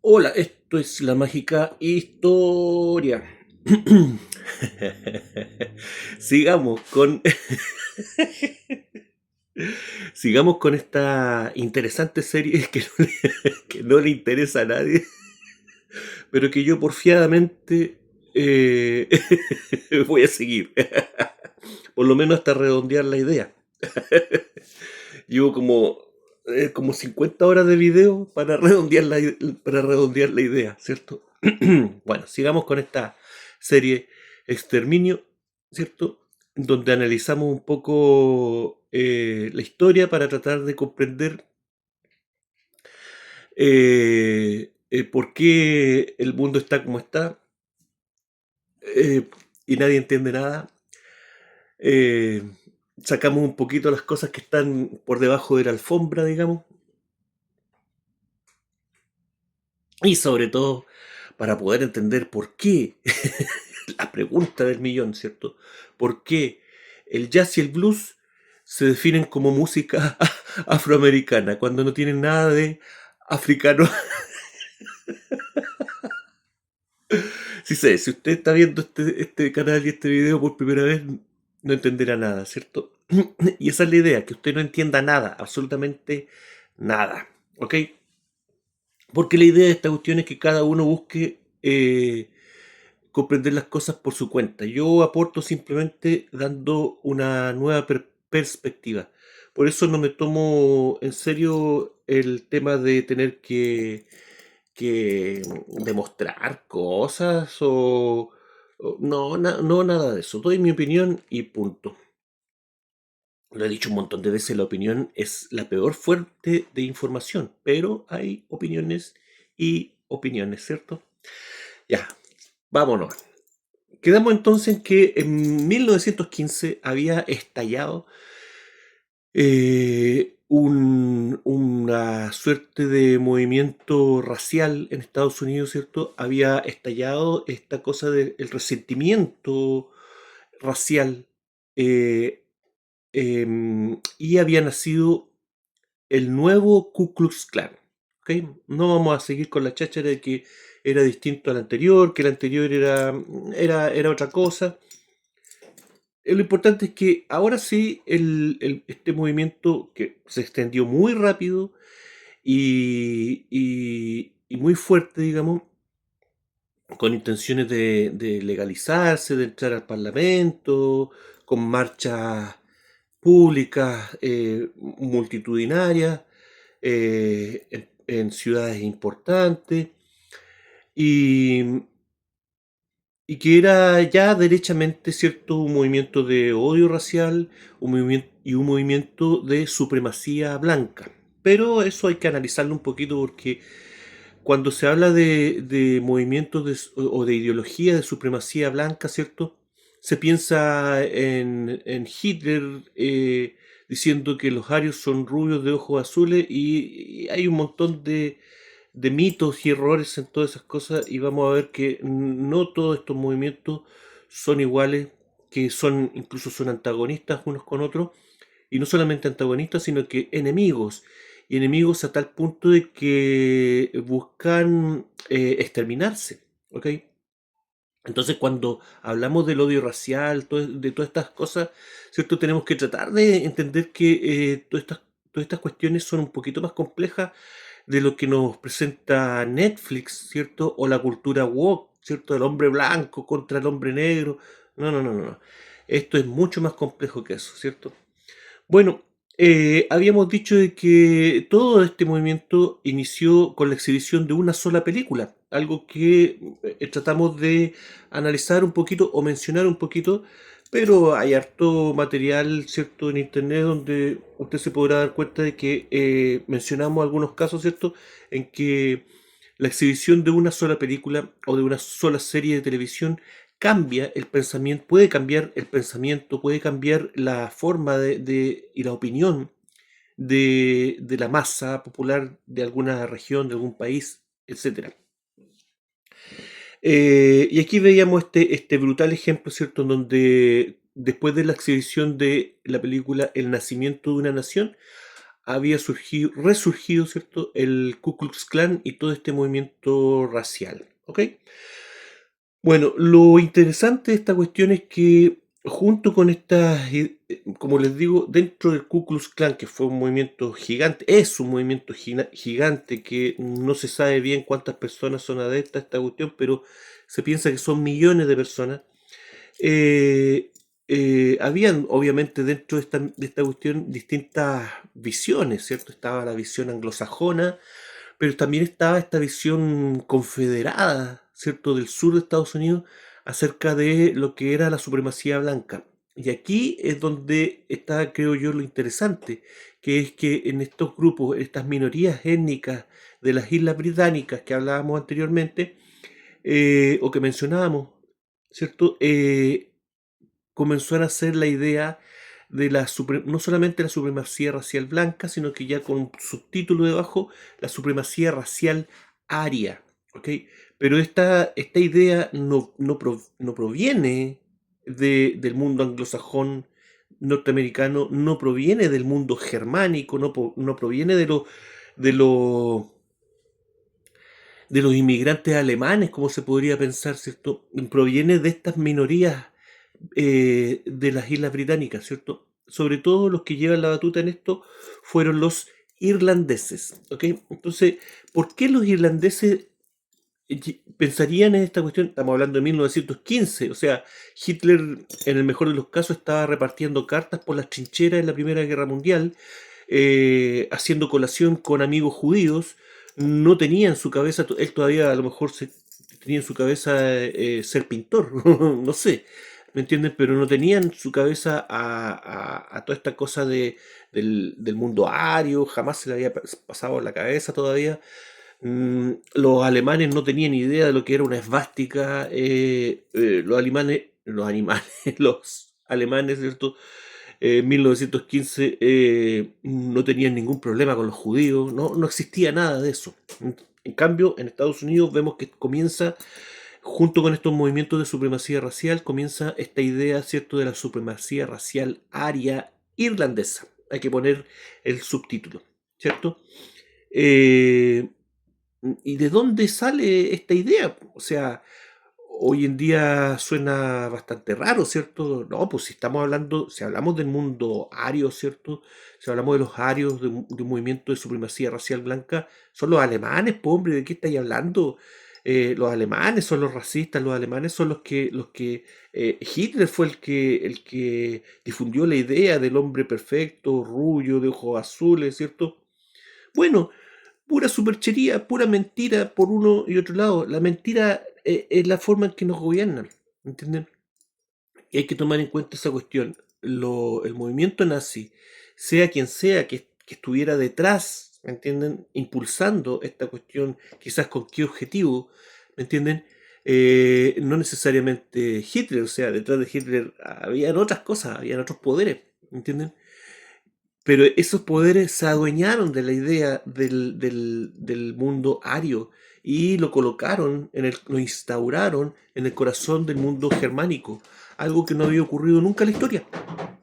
Hola, esto es la mágica historia. Sigamos con sigamos con esta interesante serie que que no le interesa a nadie, pero que yo porfiadamente eh, voy a seguir. Por lo menos hasta redondear la idea. Llevo como 50 horas de video para redondear para redondear la idea, ¿cierto? Bueno, sigamos con esta serie Exterminio, ¿cierto? Donde analizamos un poco la historia para tratar de comprender por qué el mundo está como está, eh, y nadie entiende nada. Eh, Sacamos un poquito las cosas que están por debajo de la alfombra, digamos, y sobre todo para poder entender por qué, la pregunta del millón, ¿cierto? ¿Por qué el jazz y el blues se definen como música afroamericana cuando no tienen nada de africano? Sí sé, si usted está viendo este canal y este video por primera vez, no entenderá nada, ¿cierto? Y esa es la idea, que usted no entienda nada, absolutamente nada, ¿ok? Porque la idea de esta cuestión es que cada uno busque comprender las cosas por su cuenta. Yo aporto simplemente dando una nueva perspectiva. Por eso no me tomo en serio el tema de tener que demostrar cosas no, no nada de eso. Doy mi opinión y punto. Lo he dicho un montón de veces, la opinión es la peor fuente de información, pero hay opiniones y opiniones, ¿cierto? Ya, vámonos. Quedamos entonces en que en 1915 había estallado una suerte de movimiento racial en Estados Unidos, ¿cierto? Había estallado esta cosa del resentimiento racial, eh, y había nacido el nuevo Ku Klux Klan. ¿Ok? No vamos a seguir con la cháchara de que era distinto al anterior, que el anterior era otra cosa. Lo importante es que ahora sí este movimiento que se extendió muy rápido y muy fuerte, digamos, con intenciones de legalizarse, de entrar al Parlamento, con marchas públicas multitudinarias en ciudades importantes y, y que era ya derechamente cierto un movimiento de odio racial un movimiento de supremacía blanca. Pero eso hay que analizarlo un poquito porque cuando se habla de movimientos o de ideología de supremacía blanca, ¿cierto? Se piensa en Hitler diciendo que los arios son rubios de ojos azules y hay un montón de mitos y errores en todas esas cosas y vamos a ver que no todos estos movimientos son iguales, que incluso son antagonistas unos con otros y no solamente antagonistas, sino que enemigos, y enemigos a tal punto de que buscan exterminarse, ¿ok? Entonces cuando hablamos del odio racial, de todas estas cosas, ¿cierto? Tenemos que tratar de entender que todas estas cuestiones son un poquito más complejas de lo que nos presenta Netflix, ¿cierto? O la cultura woke, ¿cierto? El hombre blanco contra el hombre negro. No, no, no, no. Esto es mucho más complejo que eso, ¿cierto? Bueno, habíamos dicho de que todo este movimiento inició con la exhibición de una sola película, algo que tratamos de analizar un poquito o mencionar un poquito, pero hay harto material, ¿cierto?, en internet donde usted se podrá dar cuenta de que mencionamos algunos casos, ¿cierto?, en que la exhibición de una sola película o de una sola serie de televisión cambia el pensamiento, puede cambiar el pensamiento, puede cambiar la forma y la opinión de la masa popular de alguna región, de algún país, etcétera. Y aquí veíamos este brutal ejemplo, ¿cierto?, en donde después de la exhibición de la película El nacimiento de una nación, había resurgido, ¿cierto?, el Ku Klux Klan y todo este movimiento racial, ¿ok? Bueno, lo interesante de esta cuestión es que junto con estas, como les digo, dentro del Ku Klux Klan, que fue un movimiento gigante, es un movimiento gigante que no se sabe bien cuántas personas son adeptas a esta cuestión, pero se piensa que son millones de personas. eh, Habían obviamente dentro de esta cuestión distintas visiones, ¿cierto? Estaba la visión anglosajona, pero también estaba esta visión confederada, ¿cierto?, del sur de Estados Unidos acerca de lo que era la supremacía blanca. Y aquí es donde está, creo yo, lo interesante, que es que en estos grupos, estas minorías étnicas de las Islas Británicas que hablábamos anteriormente, o que mencionábamos, ¿cierto? Comenzó a nacer la idea de no solamente la supremacía racial blanca, sino que ya con un subtítulo debajo, la supremacía racial aria, ¿ok? Pero esta idea no proviene del mundo anglosajón norteamericano, no proviene del mundo germánico, no proviene de lo- de los inmigrantes alemanes, como se podría pensar, ¿cierto? Proviene de estas minorías de las Islas Británicas, ¿cierto? Sobre todo los que llevan la batuta en esto fueron los irlandeses, ¿ok? Entonces, ¿por qué los irlandeses pensarían en esta cuestión? Estamos hablando de 1915, o sea, Hitler en el mejor de los casos estaba repartiendo cartas por las trincheras en la Primera Guerra Mundial, haciendo colación con amigos judíos, no tenía en su cabeza, él todavía a lo mejor tenía en su cabeza ser pintor, no sé, ¿me entienden? Pero no tenía en su cabeza a toda esta cosa del mundo ario, jamás se le había pasado en la cabeza todavía. Los alemanes no tenían idea de lo que era una esvástica, los alemanes, ¿cierto? En 1915 no tenían ningún problema con los judíos, no existía nada de eso. En cambio, en Estados Unidos vemos que comienza, junto con estos movimientos de supremacía racial, comienza esta idea, ¿cierto?, de la supremacía racial aria irlandesa. Hay que poner el subtítulo, ¿cierto? Eh, ¿Y de dónde sale esta idea? O sea, hoy en día suena bastante raro, ¿cierto? No, pues si estamos hablando, si hablamos del mundo ario, ¿cierto? Si hablamos de los arios, de un movimiento de supremacía racial blanca, son los alemanes, pues, hombre, ¿de qué estáis hablando? Los alemanes son los racistas, los alemanes son Hitler fue el que difundió la idea del hombre perfecto, rubio, de ojos azules, ¿cierto? Bueno, pura superchería, pura mentira por uno y otro lado. La mentira es la forma en que nos gobiernan, ¿entienden? Y hay que tomar en cuenta esa cuestión. El movimiento nazi, sea quien sea que estuviera detrás, ¿me entienden? Impulsando esta cuestión, quizás con qué objetivo, ¿me entienden? No necesariamente Hitler, o sea, detrás de Hitler habían otras cosas, habían otros poderes, ¿me entienden? Pero esos poderes se adueñaron de la idea del mundo ario y lo colocaron, lo instauraron en el corazón del mundo germánico, algo que no había ocurrido nunca en la historia,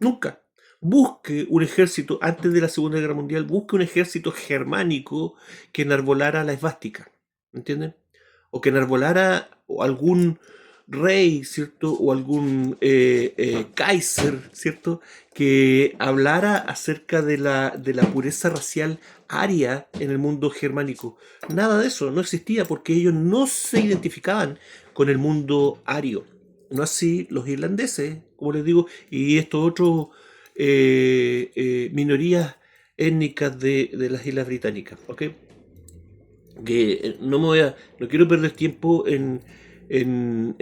nunca. Busque un ejército, antes de la Segunda Guerra Mundial, busque un ejército germánico que enarbolara la esvástica, ¿entienden? O que enarbolara algún rey, ¿cierto? O algún Kaiser, ¿cierto? Que hablara acerca de la pureza racial aria en el mundo germánico. Nada de eso, no existía porque ellos no se identificaban con el mundo ario. No así los irlandeses, como les digo, y estos otros minorías étnicas de las Islas Británicas, ¿ok? Que no quiero perder tiempo en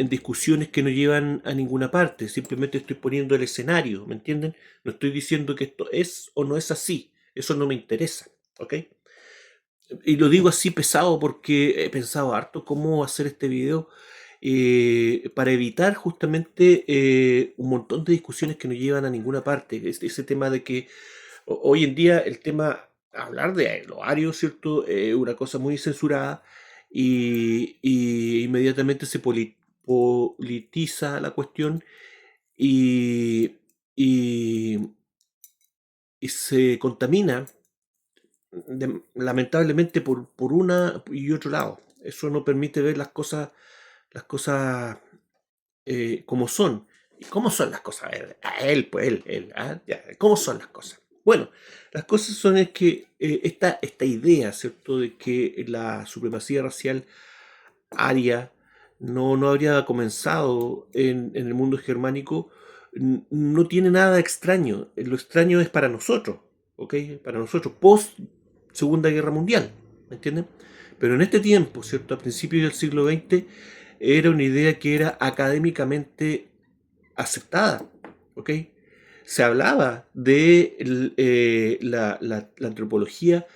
discusiones que no llevan a ninguna parte, simplemente estoy poniendo el escenario, ¿me entienden? No estoy diciendo que esto es o no es así, eso no me interesa, ¿ok? Y lo digo así pesado porque he pensado harto cómo hacer este video para evitar justamente un montón de discusiones que no llevan a ninguna parte. Ese tema de que hoy en día el tema, hablar de los arios, ¿cierto? Es una cosa muy censurada y inmediatamente se politiza la cuestión y, y, y se contamina lamentablemente por una y otro lado. Eso no permite ver las cosas como son. ¿Y cómo son las cosas? A él, pues él, ya, ¿cómo son las cosas? Bueno, las cosas son es que esta idea, ¿cierto?, de que la supremacía racial aria no habría comenzado en el mundo germánico, no tiene nada extraño. Lo extraño es para nosotros, ¿ok? Para nosotros, post Segunda Guerra Mundial, ¿me entienden? Pero en este tiempo, ¿cierto? A principios del siglo XX, era una idea que era académicamente aceptada, ¿ok? Se hablaba de la antropología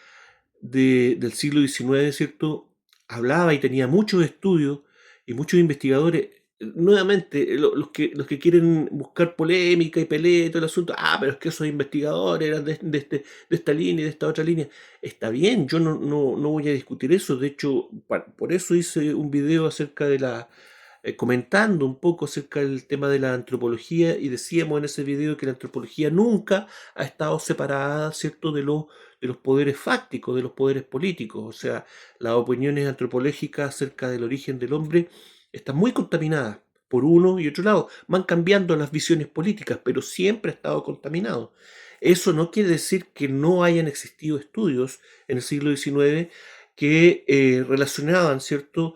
del siglo XIX, ¿cierto? Hablaba y tenía muchos estudios y muchos investigadores. Nuevamente, los que quieren buscar polémica y pelea y todo el asunto, pero es que esos investigadores eran de esta línea y de esta otra línea. Está bien, yo no voy a discutir eso. De hecho, por eso hice un video acerca de comentando un poco acerca del tema de la antropología, y decíamos en ese video que la antropología nunca ha estado separada, ¿cierto?, de los poderes fácticos, de los poderes políticos. O sea, las opiniones antropológicas acerca del origen del hombre están muy contaminadas por uno y otro lado. Van cambiando las visiones políticas, pero siempre ha estado contaminado. Eso no quiere decir que no hayan existido estudios en el siglo XIX que relacionaban, ¿cierto?,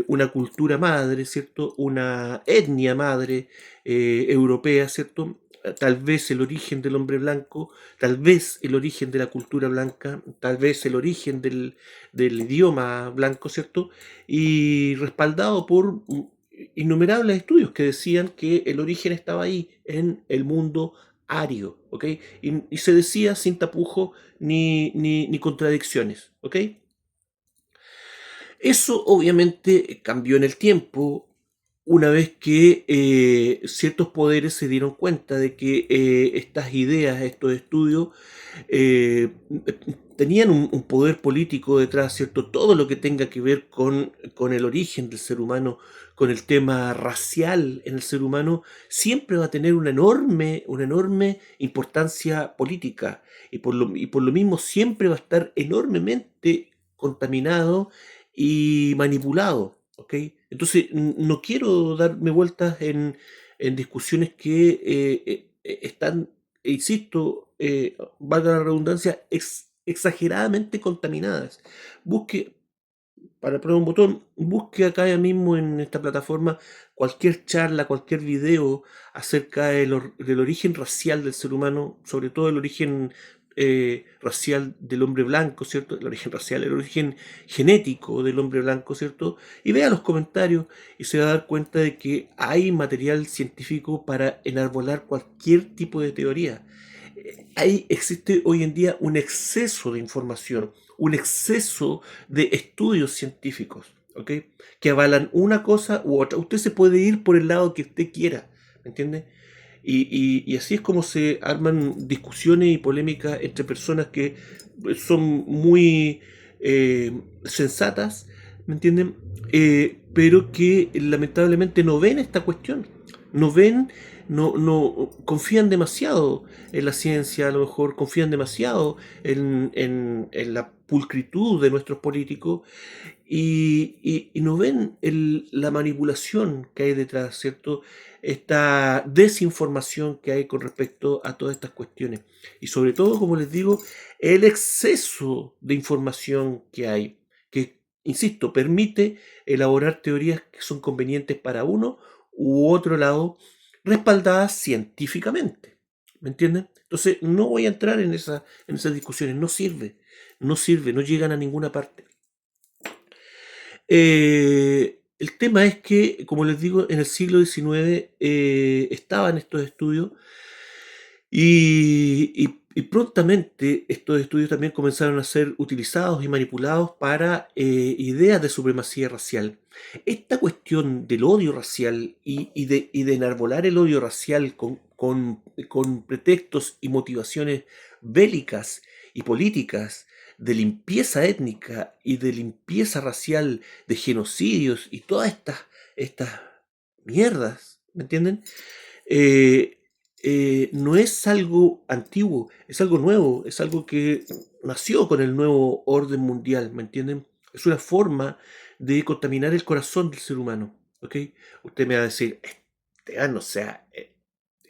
una cultura madre, ¿cierto?, una etnia madre europea, ¿cierto?, tal vez el origen del hombre blanco, tal vez el origen de la cultura blanca, tal vez el origen del idioma blanco, ¿cierto? Y respaldado por innumerables estudios que decían que el origen estaba ahí, en el mundo ario, ¿ok? Y se decía sin tapujos ni contradicciones, ¿ok? Eso obviamente cambió en el tiempo una vez que ciertos poderes se dieron cuenta de que estas ideas, estos estudios, eh, tenían un poder político detrás, ¿cierto? Todo lo que tenga que ver con el origen del ser humano, con el tema racial en el ser humano, siempre va a tener una enorme importancia política, y por lo mismo siempre va a estar enormemente contaminado y manipulado, ¿ok? Entonces, no quiero darme vueltas en discusiones que están, insisto, valga la redundancia, exageradamente contaminadas. Busque, para probar un botón, busque acá ya mismo en esta plataforma cualquier charla, cualquier video acerca del origen racial del ser humano, sobre todo el origen racial del hombre blanco, ¿cierto? El origen racial, el origen genético del hombre blanco, ¿cierto? Y vea los comentarios y se va a dar cuenta de que hay material científico para enarbolar cualquier tipo de teoría. Existe hoy en día un exceso de información, un exceso de estudios científicos, ¿ok?, que avalan una cosa u otra. Usted se puede ir por el lado que usted quiera, ¿me entiende? Y así es como se arman discusiones y polémicas entre personas que son muy sensatas, ¿me entienden? Pero que lamentablemente no ven esta cuestión, no ven, no confían demasiado en la ciencia, a lo mejor confían demasiado en la pulcritud de nuestros políticos, y no ven la manipulación que hay detrás, ¿cierto? Esta desinformación que hay con respecto a todas estas cuestiones. Y sobre todo, como les digo, el exceso de información que hay, que, insisto, permite elaborar teorías que son convenientes para uno u otro lado, respaldadas científicamente. ¿Me entienden? Entonces, no voy a entrar en esas discusiones, no sirve, no llegan a ninguna parte. El tema es que, como les digo, en el siglo XIX estaban estos estudios, y prontamente estos estudios también comenzaron a ser utilizados y manipulados para ideas de supremacía racial. Esta cuestión del odio racial y de enarbolar el odio racial con pretextos y motivaciones bélicas y políticas, de limpieza étnica y de limpieza racial, de genocidios y todas estas mierdas, ¿me entienden? Eh, no es algo antiguo, es algo nuevo, es algo que nació con el nuevo orden mundial, ¿me entienden? Es una forma de contaminar el corazón del ser humano, ¿ok? Usted me va a decir, Esteban, o sea,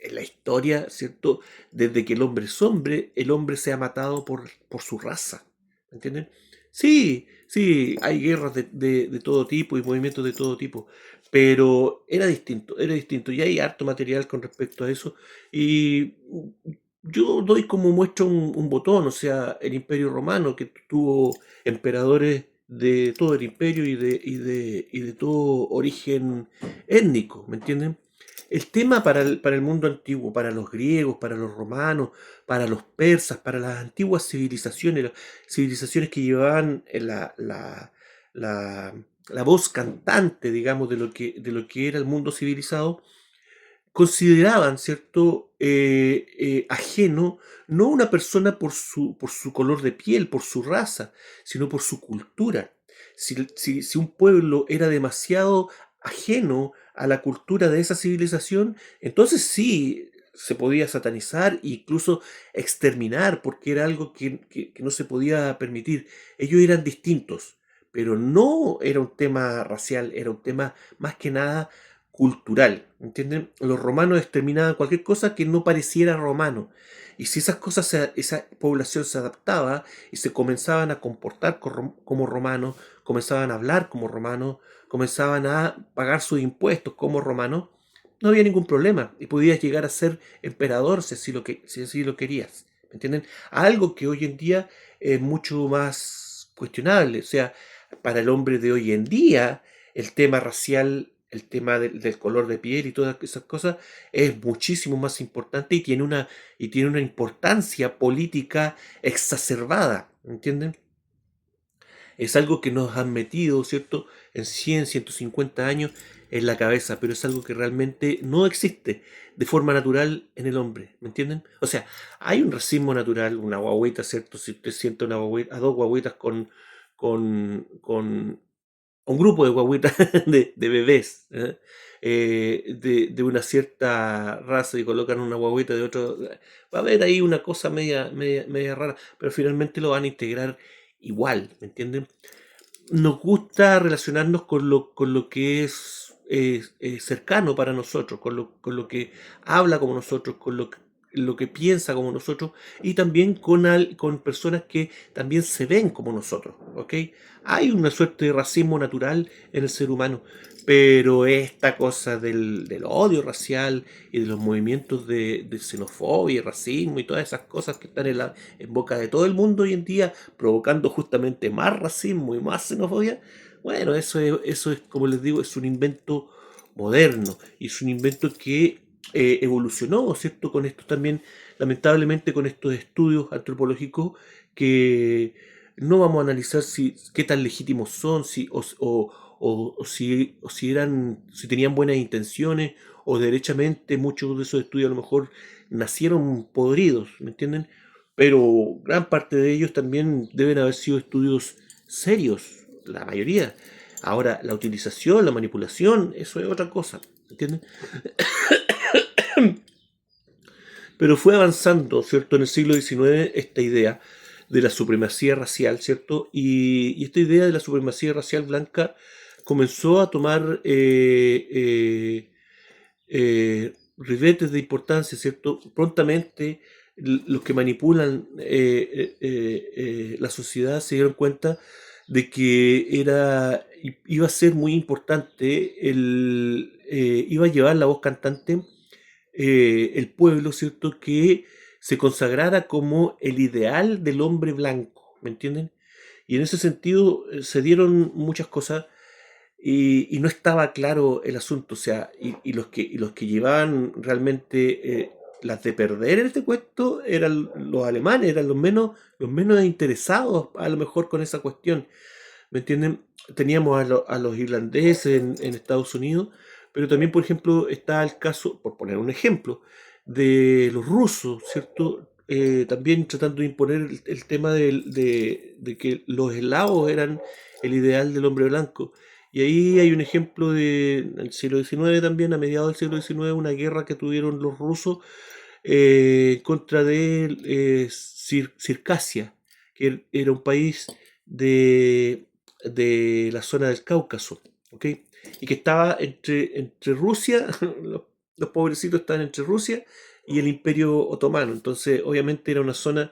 en la historia, ¿cierto? Desde que el hombre es hombre, el hombre se ha matado por su raza, ¿me entienden? Sí, sí, hay guerras de todo tipo y movimientos de todo tipo, pero era distinto, y hay harto material con respecto a eso, y yo doy como muestra un botón, o sea, el Imperio Romano, que tuvo emperadores de todo el imperio y de todo origen étnico, ¿me entienden? El tema para el mundo antiguo, para los griegos, para los romanos, para los persas, para las antiguas civilizaciones, las civilizaciones que llevaban la, la voz cantante, digamos, de lo que era el mundo civilizado, consideraban, ¿cierto?, ajeno no una persona por su color de piel, por su raza, sino por su cultura. Si un pueblo era demasiado ajeno a la cultura de esa civilización, entonces sí se podía satanizar e incluso exterminar, porque era algo que no se podía permitir. Ellos eran distintos, pero no era un tema racial, era un tema más que nada cultural, ¿entienden? Los romanos exterminaban cualquier cosa que no pareciera romano. Y si esas cosas, esa población se adaptaba y se comenzaban a comportar como romanos, comenzaban a hablar como romanos, comenzaban a pagar sus impuestos como romanos, no había ningún problema y podías llegar a ser emperador si así lo querías. ¿Me entienden? Algo que hoy en día es mucho más cuestionable. O sea, para el hombre de hoy en día, el tema racial, el tema del color de piel y todas esas cosas es muchísimo más importante y tiene una importancia política exacerbada, ¿entienden? Es algo que nos han metido, ¿cierto?, en 150 años en la cabeza, pero es algo que realmente no existe de forma natural en el hombre, ¿me entienden? O sea, hay un racismo natural, una guagüita, ¿cierto? Si usted siente una guagüita, a dos guagüitas con un grupo de guagüitas de bebés, de una cierta raza y colocan una guagüita de otro, va a haber ahí una cosa media rara, pero finalmente lo van a integrar igual, ¿me entienden? Nos gusta relacionarnos con lo que es cercano para nosotros, con lo que habla como nosotros, con lo que piensa como nosotros y también con personas que también se ven como nosotros, ¿ok? Hay una suerte de racismo natural en el ser humano, pero esta cosa del odio racial y de los movimientos de xenofobia y racismo y todas esas cosas que están en boca de todo el mundo hoy en día, provocando justamente más racismo y más xenofobia, bueno, eso es, como les digo, es un invento moderno y es un invento que evolucionó, ¿cierto? Con esto también, lamentablemente, con estos estudios antropológicos que no vamos a analizar qué tan legítimos son, si tenían buenas intenciones, o derechamente muchos de esos estudios a lo mejor nacieron podridos, ¿me entienden? Pero gran parte de ellos también deben haber sido estudios serios, la mayoría. Ahora, la utilización, la manipulación, eso es otra cosa, ¿entienden? Pero fue avanzando, ¿cierto? En el siglo XIX esta idea de la supremacía racial, ¿cierto? Y esta idea de la supremacía racial blanca comenzó a tomar ribetes de importancia, ¿cierto? Prontamente los que manipulan la sociedad se dieron cuenta de que iba a ser muy importante, iba a llevar la voz cantante el pueblo, ¿cierto? Que se consagrara como el ideal del hombre blanco, ¿me entienden? Y en ese sentido se dieron muchas cosas y no estaba claro el asunto, o sea, y los que llevaban realmente las de perder en este cuento eran los alemanes, eran los menos interesados a lo mejor con esa cuestión, ¿me entienden? Teníamos a los irlandeses en Estados Unidos, pero también, por ejemplo, está el caso, por poner un ejemplo, de los rusos, ¿cierto? También tratando de imponer el tema de que los eslavos eran el ideal del hombre blanco. Y ahí hay un ejemplo del siglo XIX también, a mediados del siglo XIX, una guerra que tuvieron los rusos contra de Circasia, que era un país de la zona del Cáucaso, ¿ok? Y que estaba entre Rusia, los pobrecitos estaban entre Rusia y el Imperio Otomano. Entonces, obviamente era una zona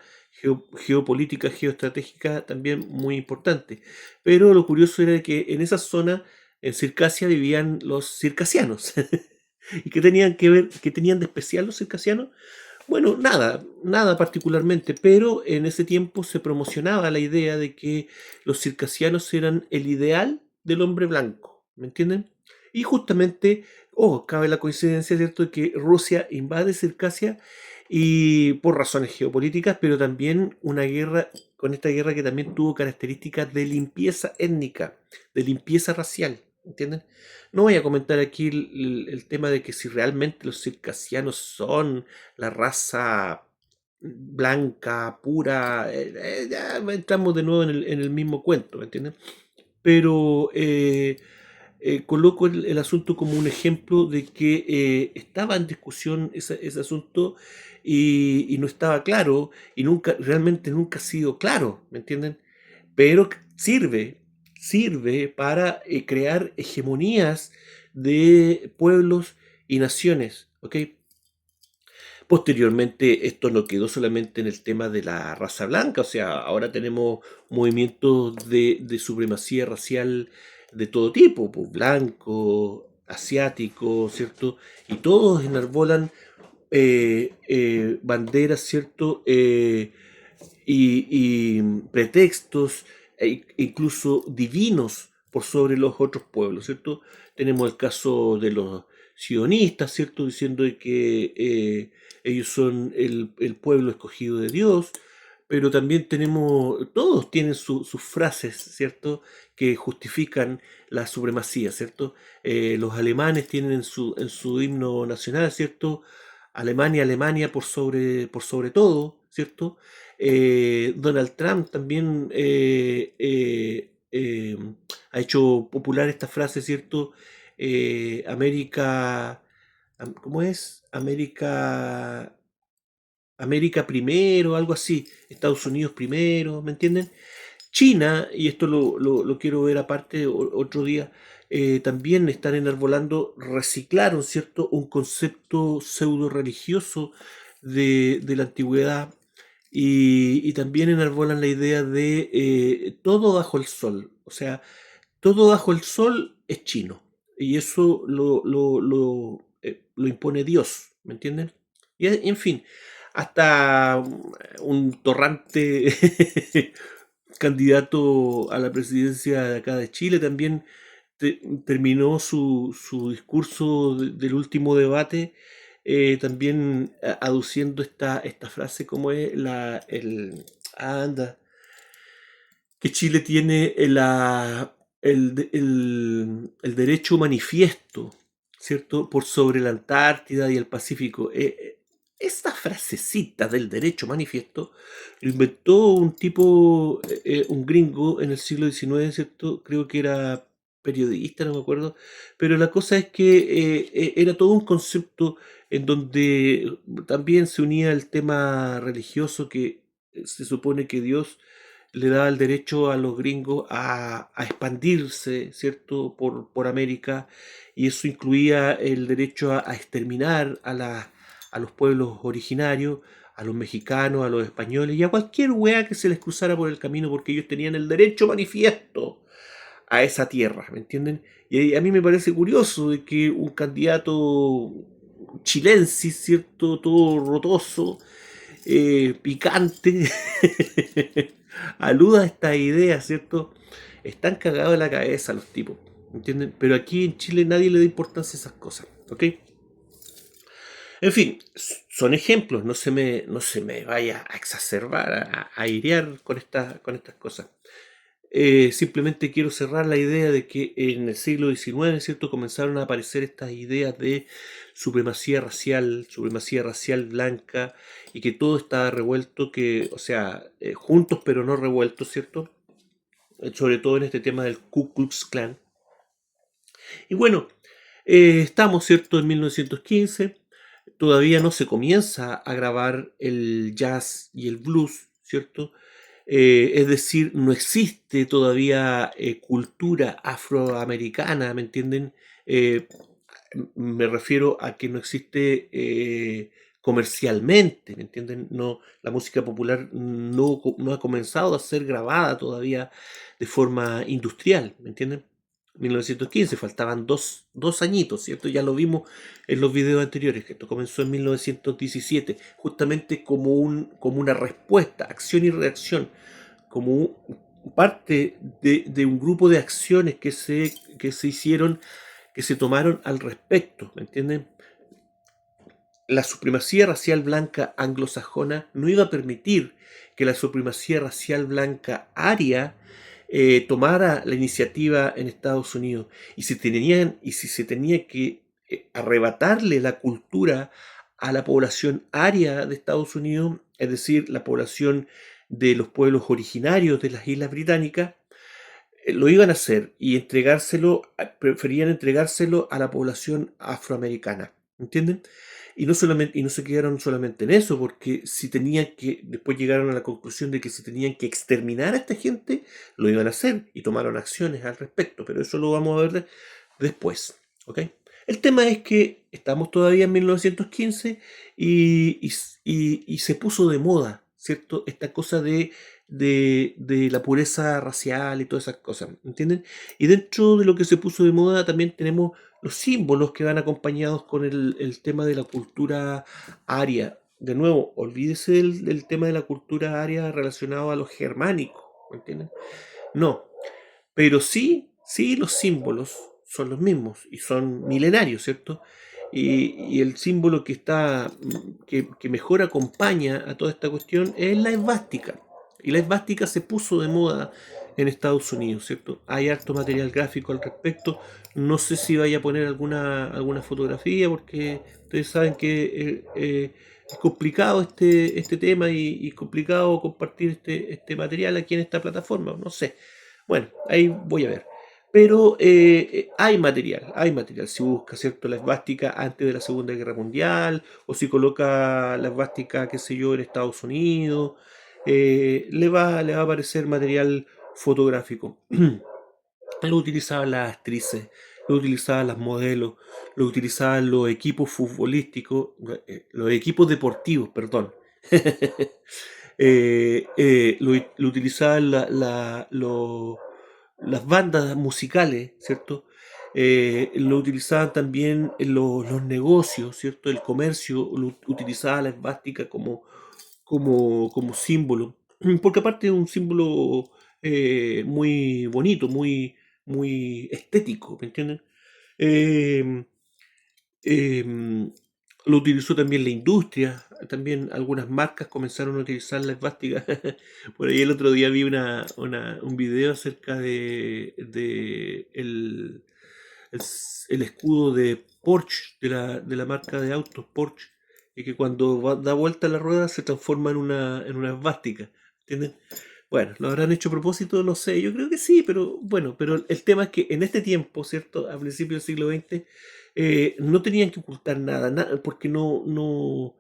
geopolítica, geoestratégica también muy importante. Pero lo curioso era que en esa zona, en Circasia, vivían los circasianos. ¿Y qué tenían que ver, qué tenían de especial los circasianos? Bueno, nada, nada particularmente, pero en ese tiempo se promocionaba la idea de que los circasianos eran el ideal del hombre blanco, ¿me entienden? Y justamente, cabe la coincidencia, ¿cierto?, de que Rusia invade Circasia y por razones geopolíticas, pero también una guerra, con esta guerra que también tuvo características de limpieza étnica, de limpieza racial, ¿entienden? No voy a comentar aquí el tema de que si realmente los circasianos son la raza blanca, pura, ya entramos de nuevo en el mismo cuento, ¿me entienden? Pero coloco el asunto como un ejemplo de que estaba en discusión ese asunto y no estaba claro y realmente nunca ha sido claro, ¿me entienden? Pero sirve para crear hegemonías de pueblos y naciones, ¿ok? Posteriormente, esto no quedó solamente en el tema de la raza blanca, o sea, ahora tenemos movimientos de supremacía racial de todo tipo, pues, blanco, asiático, ¿cierto? Y todos enarbolan banderas, ¿cierto? Y pretextos, incluso divinos, por sobre los otros pueblos, ¿cierto? Tenemos el caso de los sionistas, ¿cierto? Diciendo de que ellos son el pueblo escogido de Dios, pero también todos tienen sus frases, ¿cierto? Que justifican la supremacía, ¿cierto? Los alemanes tienen en su himno nacional, ¿cierto? Alemania, Alemania por sobre todo, ¿cierto? Donald Trump también ha hecho popular esta frase, ¿cierto? América, ¿cómo es? América primero, algo así, Estados Unidos primero, ¿me entienden? China, y esto lo quiero ver aparte otro día, también están enarbolando, reciclaron, ¿cierto?, un concepto pseudo religioso de la antigüedad y también enarbolan la idea de todo bajo el sol, o sea, todo bajo el sol es chino y eso lo impone Dios, ¿me entienden? Y en fin, hasta un torrante candidato a la presidencia de acá de Chile también terminó su discurso del último debate también aduciendo esta frase como es anda, que Chile tiene el derecho manifiesto, ¿cierto? Por sobre la Antártida y el Pacífico. Esta frasecita del derecho manifiesto lo inventó un tipo, un gringo en el siglo XIX, ¿cierto? Creo que era periodista, no me acuerdo. Pero la cosa es que era todo un concepto en donde también se unía el tema religioso que se supone que Dios le daba el derecho a los gringos a expandirse, ¿cierto?, por América, y eso incluía el derecho a exterminar a los pueblos originarios, a los mexicanos, a los españoles y a cualquier wea que se les cruzara por el camino, porque ellos tenían el derecho manifiesto a esa tierra, ¿me entienden? Y a mí me parece curioso de que un candidato chilensis, ¿cierto?, todo rotoso, picante, aluda a esta idea, ¿cierto? Están cagados de la cabeza los tipos, ¿entienden? Pero aquí en Chile nadie le da importancia a esas cosas, ¿ok? En fin, son ejemplos, no se me vaya a exacerbar, a airear con estas cosas. Simplemente quiero cerrar la idea de que en el siglo XIX, ¿cierto?, comenzaron a aparecer estas ideas de supremacía racial blanca, y que todo estaba revuelto, o sea, juntos pero no revueltos, ¿cierto? Sobre todo en este tema del Ku Klux Klan. Y bueno, estamos, ¿cierto?, en 1915, todavía no se comienza a grabar el jazz y el blues, ¿cierto? Es decir, no existe todavía cultura afroamericana, ¿me entienden? Eh, Me refiero a que no existe comercialmente, ¿me entienden? No, la música popular no ha comenzado a ser grabada todavía de forma industrial, ¿me entienden? 1915, faltaban dos añitos, ¿cierto? Ya lo vimos en los videos anteriores, que esto comenzó en 1917, justamente como una respuesta, acción y reacción, como parte de un grupo de acciones que se hicieron, que se tomaron al respecto, ¿me entienden? La supremacía racial blanca anglosajona no iba a permitir que la supremacía racial blanca aria tomara la iniciativa en Estados Unidos. Y si se tenía que arrebatarle la cultura a la población aria de Estados Unidos, es decir, la población de los pueblos originarios de las Islas Británicas, lo iban a hacer y preferían entregárselo a la población afroamericana, ¿entienden? Y no se quedaron solamente en eso, porque después llegaron a la conclusión de que si tenían que exterminar a esta gente, lo iban a hacer y tomaron acciones al respecto, pero eso lo vamos a ver después, ¿ok? El tema es que estamos todavía en 1915 y se puso de moda, ¿cierto? Esta cosa de la pureza racial y todas esas cosas, ¿entienden? Y dentro de lo que se puso de moda también tenemos los símbolos que van acompañados con el tema de la cultura aria. De nuevo, olvídese del tema de la cultura aria relacionado a los germánicos, ¿me entienden? No, pero sí los símbolos son los mismos y son milenarios, ¿cierto? Y el símbolo que mejor acompaña a toda esta cuestión es la esvástica. Y la esvástica se puso de moda en Estados Unidos, ¿cierto? Hay harto material gráfico al respecto. No sé si vaya a poner alguna fotografía, porque ustedes saben que es complicado este tema y complicado compartir este material aquí en esta plataforma. No sé. Bueno, ahí voy a ver. Pero hay material, hay material. Si busca, ¿cierto?, la esvástica antes de la Segunda Guerra Mundial, o si coloca la esvástica, qué sé yo, en Estados Unidos, le va a aparecer material fotográfico. Lo utilizaban las actrices, lo utilizaban las modelos, lo utilizaban los equipos futbolísticos, los equipos deportivos, perdón. Lo utilizaban las bandas musicales, ¿cierto? Lo utilizaban también en los negocios, ¿cierto? El comercio utilizaba la esvástica como símbolo, porque aparte es un símbolo muy bonito, muy estético, ¿me entienden? Eh, Em, lo utilizó también la industria, también algunas marcas comenzaron a utilizar la esvástica. Por ahí el otro día vi un video acerca de el escudo de Porsche, de la marca de autos Porsche, y que cuando da vuelta la rueda se transforma en una esvástica. ¿Entienden? Bueno, ¿lo habrán hecho a propósito? No sé, yo creo que sí, pero bueno, pero el tema es que en este tiempo, ¿cierto? A principios del siglo XX, no tenían que ocultar nada, porque no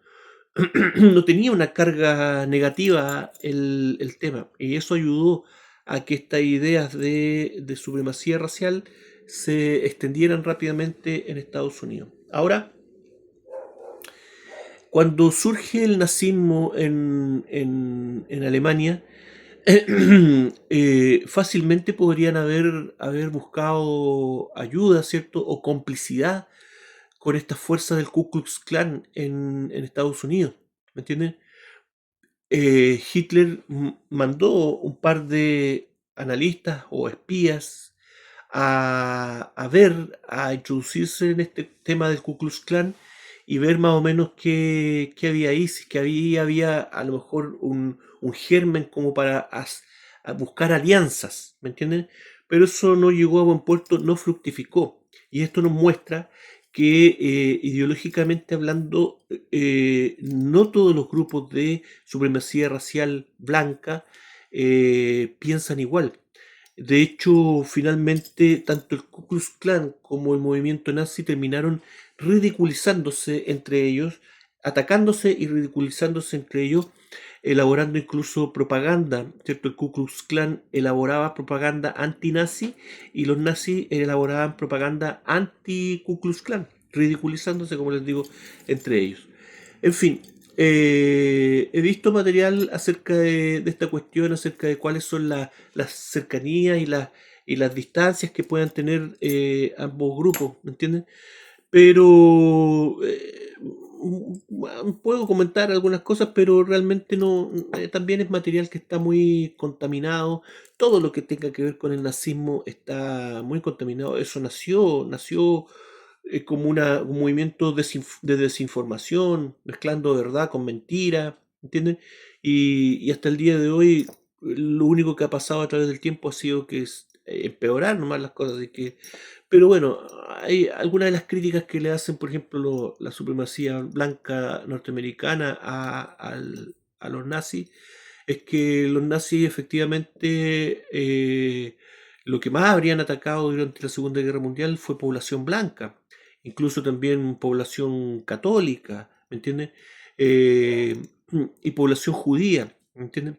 tenía una carga negativa el tema. Y eso ayudó a que estas ideas de supremacía racial se extendieran rápidamente en Estados Unidos. Ahora, cuando surge el nazismo en Alemania, fácilmente podrían haber buscado ayuda, ¿cierto? O complicidad con estas fuerzas del Ku Klux Klan en Estados Unidos. ¿Me entienden? Hitler mandó un par de analistas o espías a introducirse en este tema del Ku Klux Klan y ver más o menos qué había ahí, si es que había a lo mejor un germen como para a buscar alianzas, ¿me entienden? Pero eso no llegó a buen puerto, no fructificó. Y esto nos muestra que ideológicamente hablando, no todos los grupos de supremacía racial blanca piensan igual. De hecho, finalmente, tanto el Ku Klux Klan como el movimiento nazi terminaron ridiculizándose entre ellos, atacándose y ridiculizándose entre ellos, elaborando incluso propaganda, ¿cierto? El Ku Klux Klan elaboraba propaganda anti-nazi y los nazis elaboraban propaganda anti-Ku Klux Klan, ridiculizándose, como les digo, entre ellos. En fin, he visto material acerca de esta cuestión, acerca de cuáles son las cercanías y las distancias que puedan tener ambos grupos, ¿me entienden? Pero puedo comentar algunas cosas, pero realmente no, también es material que está muy contaminado. Todo lo que tenga que ver con el nazismo está muy contaminado. Eso nació como un movimiento de desinformación, mezclando verdad con mentira, ¿entiendes? Y hasta el día de hoy, lo único que ha pasado a través del tiempo ha sido que empeorar nomás las cosas. Pero bueno, hay algunas de las críticas que le hacen, por ejemplo, la supremacía blanca norteamericana a los nazis, es que los nazis efectivamente lo que más habrían atacado durante la Segunda Guerra Mundial fue población blanca, incluso también población católica, ¿me entiendes? Eh, y población judía, ¿me entiendes?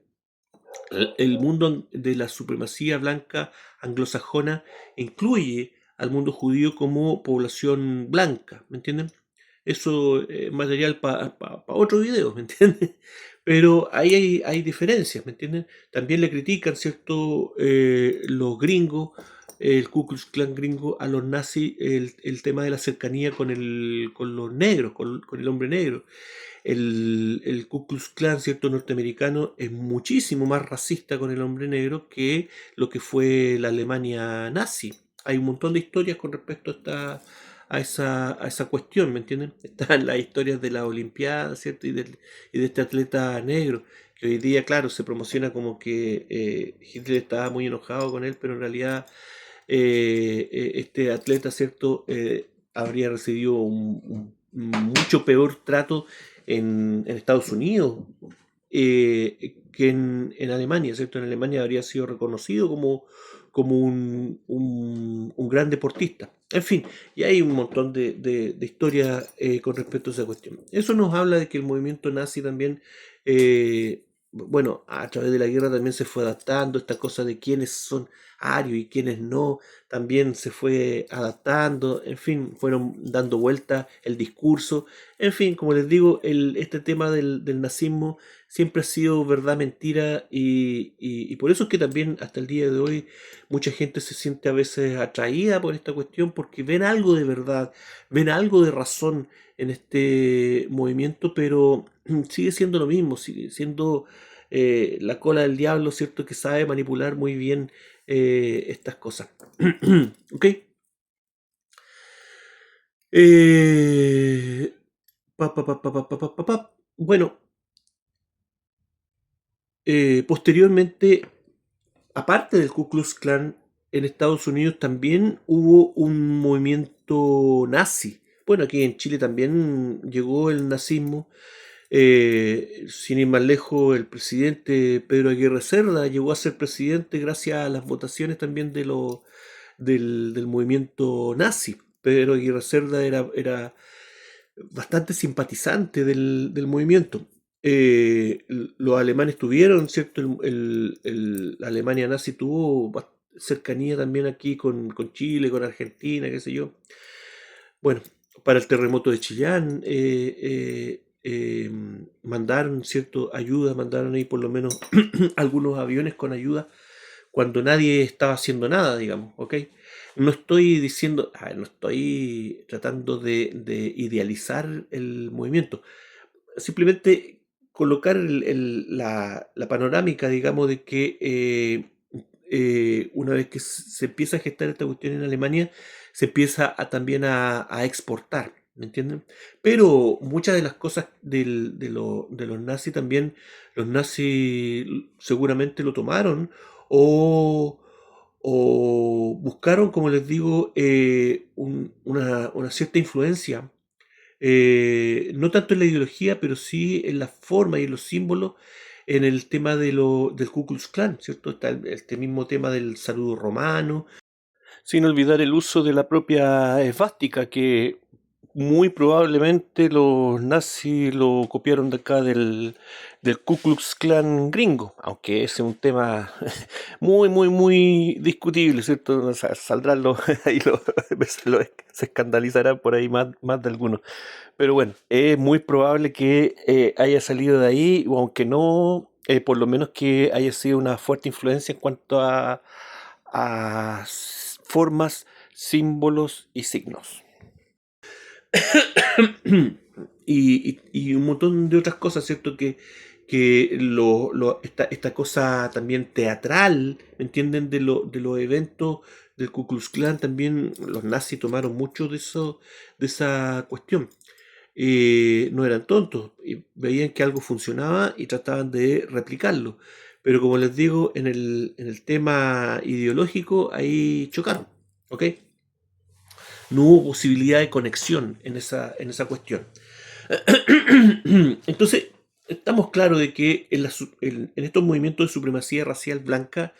El mundo de la supremacía blanca anglosajona incluye al mundo judío como población blanca, ¿me entienden? Eso es material para otro video, ¿me entienden? Pero ahí hay diferencias, ¿me entienden? También le critican, ¿cierto? Los gringos, el Ku Klux Klan gringo, a los nazis, el tema de la cercanía con los negros, con el hombre negro. El Ku Klux Klan, ¿cierto? Norteamericano es muchísimo más racista con el hombre negro que lo que fue la Alemania nazi. Hay un montón de historias con respecto a esa cuestión, ¿me entienden? Están las historias de la Olimpiada, ¿cierto? Y de este atleta negro, que hoy día, claro, se promociona como que Hitler estaba muy enojado con él, pero en realidad este atleta, ¿cierto? Habría recibido un mucho peor trato en Estados Unidos que en Alemania, ¿cierto? En Alemania habría sido reconocido como un gran deportista. En fin, y hay un montón de historias con respecto a esa cuestión. Eso nos habla de que el movimiento nazi también, bueno, a través de la guerra también se fue adaptando, esta cosa de quiénes son arios y quiénes no, también se fue adaptando, en fin, fueron dando vuelta el discurso. En fin, como les digo, este tema del nazismo siempre ha sido verdad, mentira, y por eso es que también hasta el día de hoy mucha gente se siente a veces atraída por esta cuestión porque ven algo de verdad, ven algo de razón en este movimiento, pero sigue siendo lo mismo, sigue siendo la cola del diablo, ¿cierto? Que sabe manipular muy bien estas cosas. ¿Ok? Eh, Bueno, posteriormente, aparte del Ku Klux Klan, en Estados Unidos también hubo un movimiento nazi. Bueno, aquí en Chile también llegó el nazismo. Sin ir más lejos, el presidente Pedro Aguirre Cerda llegó a ser presidente gracias a las votaciones también del movimiento nazi. Pedro Aguirre Cerda era bastante simpatizante del movimiento. Los alemanes tuvieron, ¿cierto? La Alemania nazi tuvo cercanía también aquí con Chile, con Argentina, qué sé yo. Bueno, para el terremoto de Chillán mandaron, ¿cierto? Ayuda, mandaron ahí por lo menos algunos aviones con ayuda cuando nadie estaba haciendo nada, digamos, ¿ok? No estoy diciendo, no estoy tratando de idealizar el movimiento, simplemente colocar la panorámica, digamos, de que una vez que se empieza a gestar esta cuestión en Alemania, se empieza también a exportar, ¿me entienden? Pero muchas de las cosas de los nazis también, los nazis seguramente lo tomaron o, o buscaron, como les digo, una cierta influencia no tanto en la ideología, pero sí en la forma y en los símbolos, en el tema del Ku Klux Klan, ¿cierto? Está este mismo tema del saludo romano, sin olvidar el uso de la propia esvástica, que muy probablemente los nazis lo copiaron de acá del Ku Klux Klan gringo, aunque ese es un tema muy, muy, muy discutible, ¿cierto? O sea, saldrán los, ahí se escandalizarán por ahí más de algunos. Pero bueno, es muy probable que haya salido de ahí, o aunque no, por lo menos que haya sido una fuerte influencia en cuanto a formas, símbolos y signos. Y un montón de otras cosas, ¿cierto? Esta cosa también teatral, ¿me entienden? De los eventos del Ku Klux Klan, también los nazis tomaron mucho de esa cuestión. No eran tontos, y veían que algo funcionaba y trataban de replicarlo. Pero como les digo, en el tema ideológico, ahí chocaron, ¿ok? No hubo posibilidad de conexión en esa cuestión. Entonces, estamos claros de que en estos movimientos de supremacía racial blanca,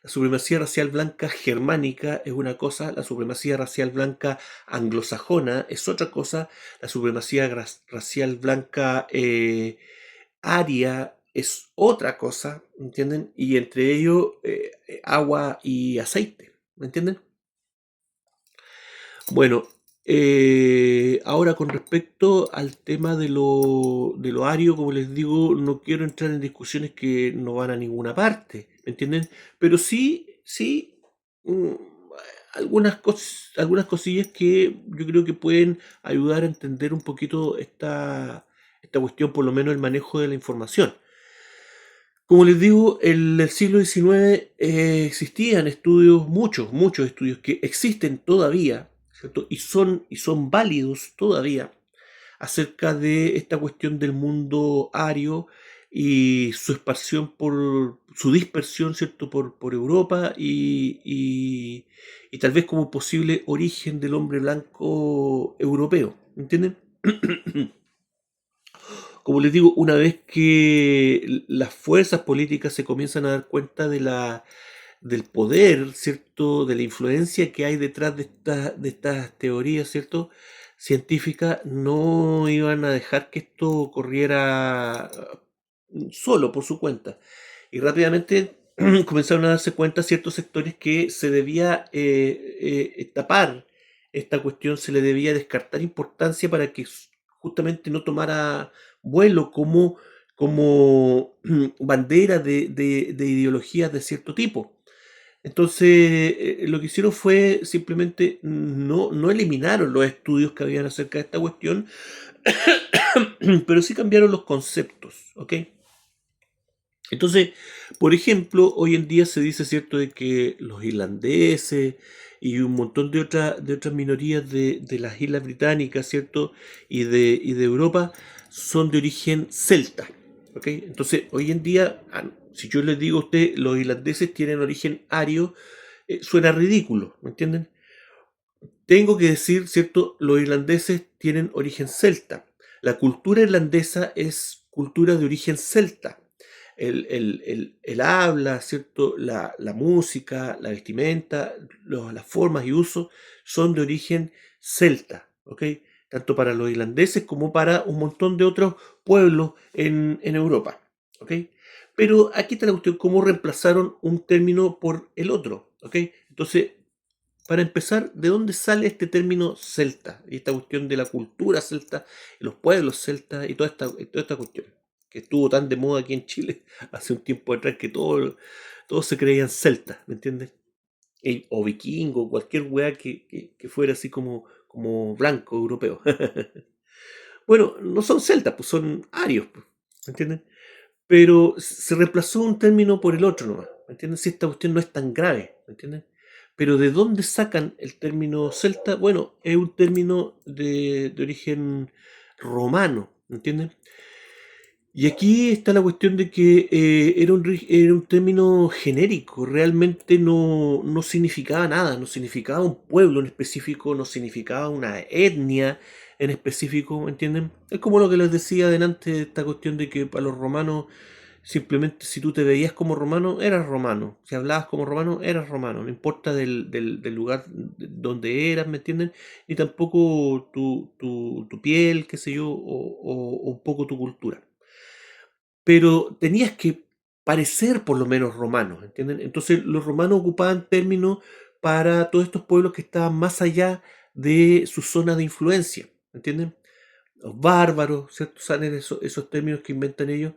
la supremacía racial blanca germánica es una cosa, la supremacía racial blanca anglosajona es otra cosa, la supremacía racial blanca aria es otra cosa, ¿entienden? Y entre ellos agua y aceite, ¿me entienden? Bueno, ahora con respecto al tema de lo ario, como les digo, no quiero entrar en discusiones que no van a ninguna parte, ¿me entienden? Pero sí, mm, algunas cosillas que yo creo que pueden ayudar a entender un poquito esta cuestión, por lo menos el manejo de la información. Como les digo, en el siglo XIX existían estudios, muchos estudios que existen todavía, ¿cierto? Y son válidos todavía acerca de esta cuestión del mundo ario y su expansión su dispersión, ¿cierto? Por Europa y tal vez como posible origen del hombre blanco europeo, ¿entienden? Como les digo, una vez que las fuerzas políticas se comienzan a dar cuenta del poder, ¿cierto? De la influencia que hay detrás de estas teorías, ¿cierto? Científicas, no iban a dejar que esto corriera solo por su cuenta. Y rápidamente comenzaron a darse cuenta ciertos sectores que se debía tapar esta cuestión, se le debía descartar importancia para que justamente no tomara vuelo como bandera de ideologías de cierto tipo. Entonces, lo que hicieron fue simplemente no eliminaron los estudios que habían acerca de esta cuestión, pero sí cambiaron los conceptos, ¿ok? Entonces, por ejemplo, hoy en día se dice, ¿cierto?, de que los irlandeses y un montón de otras minorías de las islas británicas, ¿cierto?, y de Europa son de origen celta, ¿ok? Entonces, hoy en día, si yo les digo a usted, los irlandeses tienen origen ario, suena ridículo, ¿me entienden? Tengo que decir, ¿cierto? Los irlandeses tienen origen celta. La cultura irlandesa es cultura de origen celta. El habla, ¿cierto? La música, la vestimenta, las formas y usos son de origen celta, ¿ok? Tanto para los irlandeses como para un montón de otros pueblos en Europa, ¿ok? Pero aquí está la cuestión, cómo reemplazaron un término por el otro, ¿ok? Entonces, para empezar, ¿de dónde sale este término celta? Y esta cuestión de la cultura celta, los pueblos celtas y toda esta cuestión, que estuvo tan de moda aquí en Chile hace un tiempo atrás que todos se creían celtas, ¿me entiendes? O vikingo, cualquier weá que fuera así como blanco europeo. Bueno, no son celtas, pues son arios, pues, ¿me entienden? Pero se reemplazó un término por el otro nomás, ¿me entienden? Si esta cuestión no es tan grave, ¿me entienden? Pero ¿de dónde sacan el término celta? Bueno, es un término de origen romano, ¿me entienden? Y aquí está la cuestión de que era un término genérico, realmente no significaba nada, no significaba un pueblo en específico, no significaba una etnia en específico, ¿me entienden? Es como lo que les decía delante, esta cuestión de que para los romanos simplemente si tú te veías como romano, eras romano. Si hablabas como romano, eras romano. No importa del lugar donde eras, ¿me entienden? Ni tampoco tu piel, qué sé yo, o un poco tu cultura. Pero tenías que parecer por lo menos romano, ¿entienden? Entonces los romanos ocupaban términos para todos estos pueblos que estaban más allá de su zona de influencia, ¿entienden? Los bárbaros, ¿cierto? Salen esos términos que inventan ellos,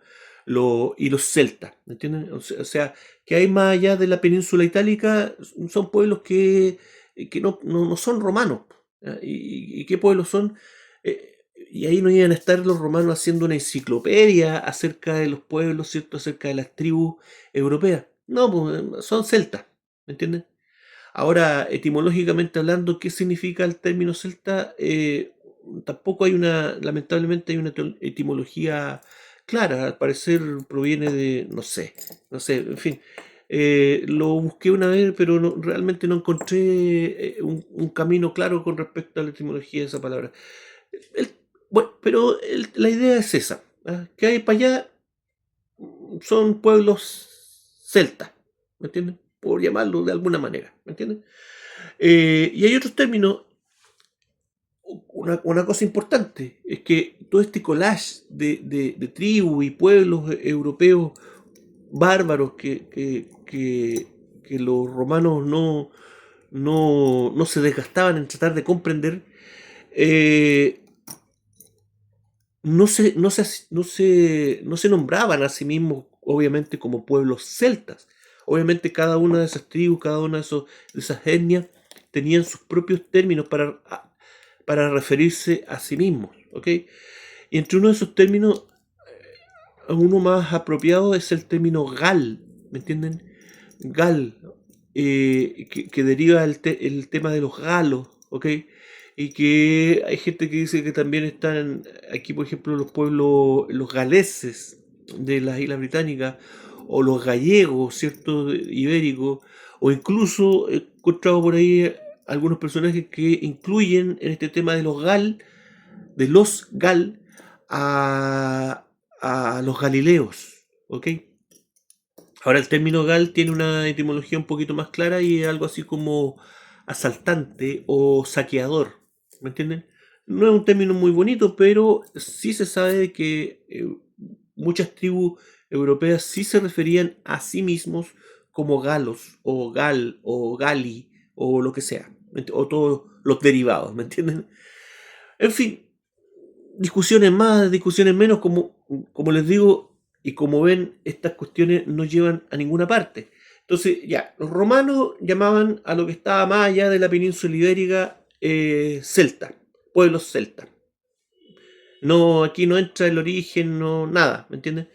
y los celtas, ¿me entienden? O sea, que hay más allá de la península itálica, son pueblos que no son romanos. ¿Ya? ¿Y qué pueblos son? Y ahí no iban a estar los romanos haciendo una enciclopedia acerca de los pueblos, ¿cierto? Acerca de las tribus europeas. No, pues son celtas, ¿me entienden? Ahora, etimológicamente hablando, ¿qué significa el término celta? Tampoco hay lamentablemente hay una etimología clara. Al parecer proviene de, no sé, en fin. Lo busqué una vez, pero realmente no encontré un camino claro con respecto a la etimología de esa palabra. El- bueno, pero la idea es esa. ¿Ah? Que hay para allá son pueblos celtas, ¿me entienden? Por llamarlo de alguna manera, ¿me entienden? Y hay otros términos. Una cosa importante es que todo este collage de tribus y pueblos europeos bárbaros que los romanos no se desgastaban en tratar de comprender, eh, no se nombraban a sí mismos, obviamente, como pueblos celtas. Obviamente, cada una de esas tribus, cada una de esas etnias, tenían sus propios términos para referirse a sí mismos. ¿Ok? Y entre uno de esos términos, uno más apropiado es el término gal. ¿Me entienden? Gal, que deriva el tema de los galos. ¿Ok? Y que hay gente que dice que también están aquí, por ejemplo, los pueblos, los galeses de las Islas Británicas, o los gallegos, ¿cierto? Ibéricos, o incluso he encontrado por ahí algunos personajes que incluyen en este tema de los gal, a los galileos, ¿ok? Ahora el término gal tiene una etimología un poquito más clara y es algo así como asaltante o saqueador, ¿me entienden? No es un término muy bonito, pero sí se sabe que muchas tribus europeas sí se referían a sí mismos como galos o gal o gali o lo que sea, o todos los derivados, ¿me entienden? En fin, discusiones más, discusiones menos, como les digo, y como ven, estas cuestiones no llevan a ninguna parte. Entonces, ya, los romanos llamaban a lo que estaba más allá de la península ibérica celta, pueblos celtas. No, aquí no entra el origen, no, nada, ¿me entiendes?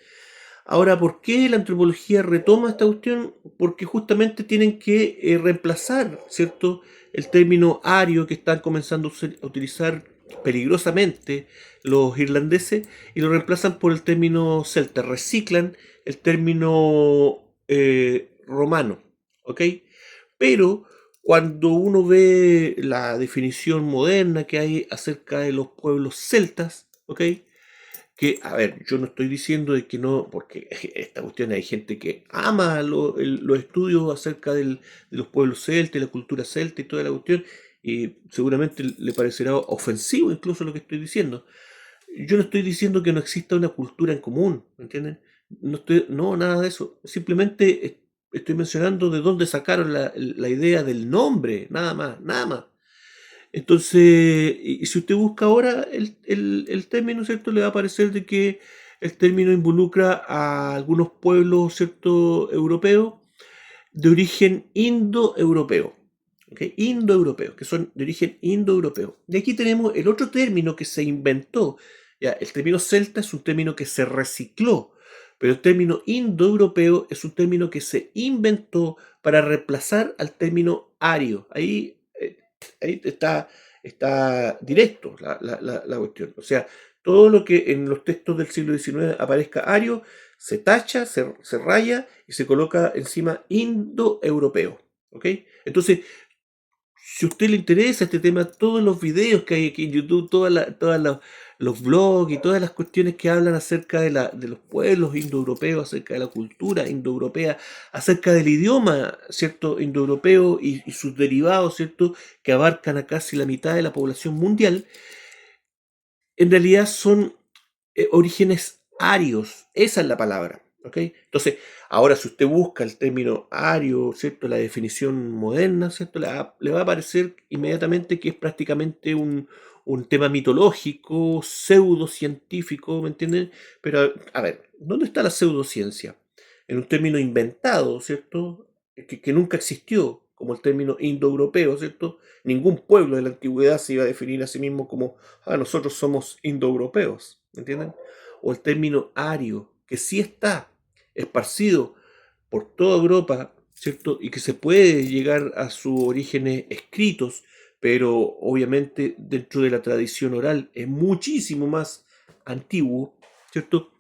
Ahora, ¿por qué la antropología retoma esta cuestión? Porque justamente tienen que reemplazar, ¿cierto? El término ario que están comenzando a utilizar peligrosamente los irlandeses y lo reemplazan por el término celta, reciclan el término romano, ¿ok? Pero cuando uno ve la definición moderna que hay acerca de los pueblos celtas, ¿ok? Que, a ver, yo no estoy diciendo de que no, porque esta cuestión hay gente que ama los estudios acerca de los pueblos celtas, la cultura celta y toda la cuestión, y seguramente le parecerá ofensivo incluso lo que estoy diciendo. Yo no estoy diciendo que no exista una cultura en común, ¿me entienden? No, nada de eso. Simplemente estoy mencionando de dónde sacaron la idea del nombre, nada más, nada más. Entonces, y si usted busca ahora el término, ¿cierto? Le va a aparecer de que el término involucra a algunos pueblos, ¿cierto? Europeos de origen indoeuropeo. ¿Ok? Indoeuropeos, que son de origen indoeuropeo. Y aquí tenemos el otro término que se inventó. Ya, el término celta es un término que se recicló, pero el término indoeuropeo es un término que se inventó para reemplazar al término ario. Ahí está directo la cuestión. O sea, todo lo que en los textos del siglo XIX aparezca ario, se tacha, se raya y se coloca encima indoeuropeo. ¿Ok? Entonces, si a usted le interesa este tema, todos los videos que hay aquí en YouTube, los blogs y todas las cuestiones que hablan acerca de los pueblos indoeuropeos, acerca de la cultura indoeuropea, acerca del idioma, ¿cierto?, indoeuropeo y sus derivados, ¿cierto?, que abarcan a casi la mitad de la población mundial, en realidad son orígenes arios, esa es la palabra, ¿ok? Entonces, ahora si usted busca el término ario, ¿cierto? La definición moderna, ¿cierto? Le va a aparecer inmediatamente que es prácticamente un tema mitológico, pseudocientífico, ¿me entienden? Pero, a ver, ¿dónde está la pseudociencia? En un término inventado, ¿cierto? Que nunca existió, como el término indoeuropeo, ¿cierto? Ningún pueblo de la antigüedad se iba a definir a sí mismo como nosotros somos indoeuropeos, ¿entienden? O el término ario, que sí está esparcido por toda Europa, ¿cierto? Y que se puede llegar a sus orígenes escritos, pero obviamente dentro de la tradición oral es muchísimo más antiguo, ¿cierto?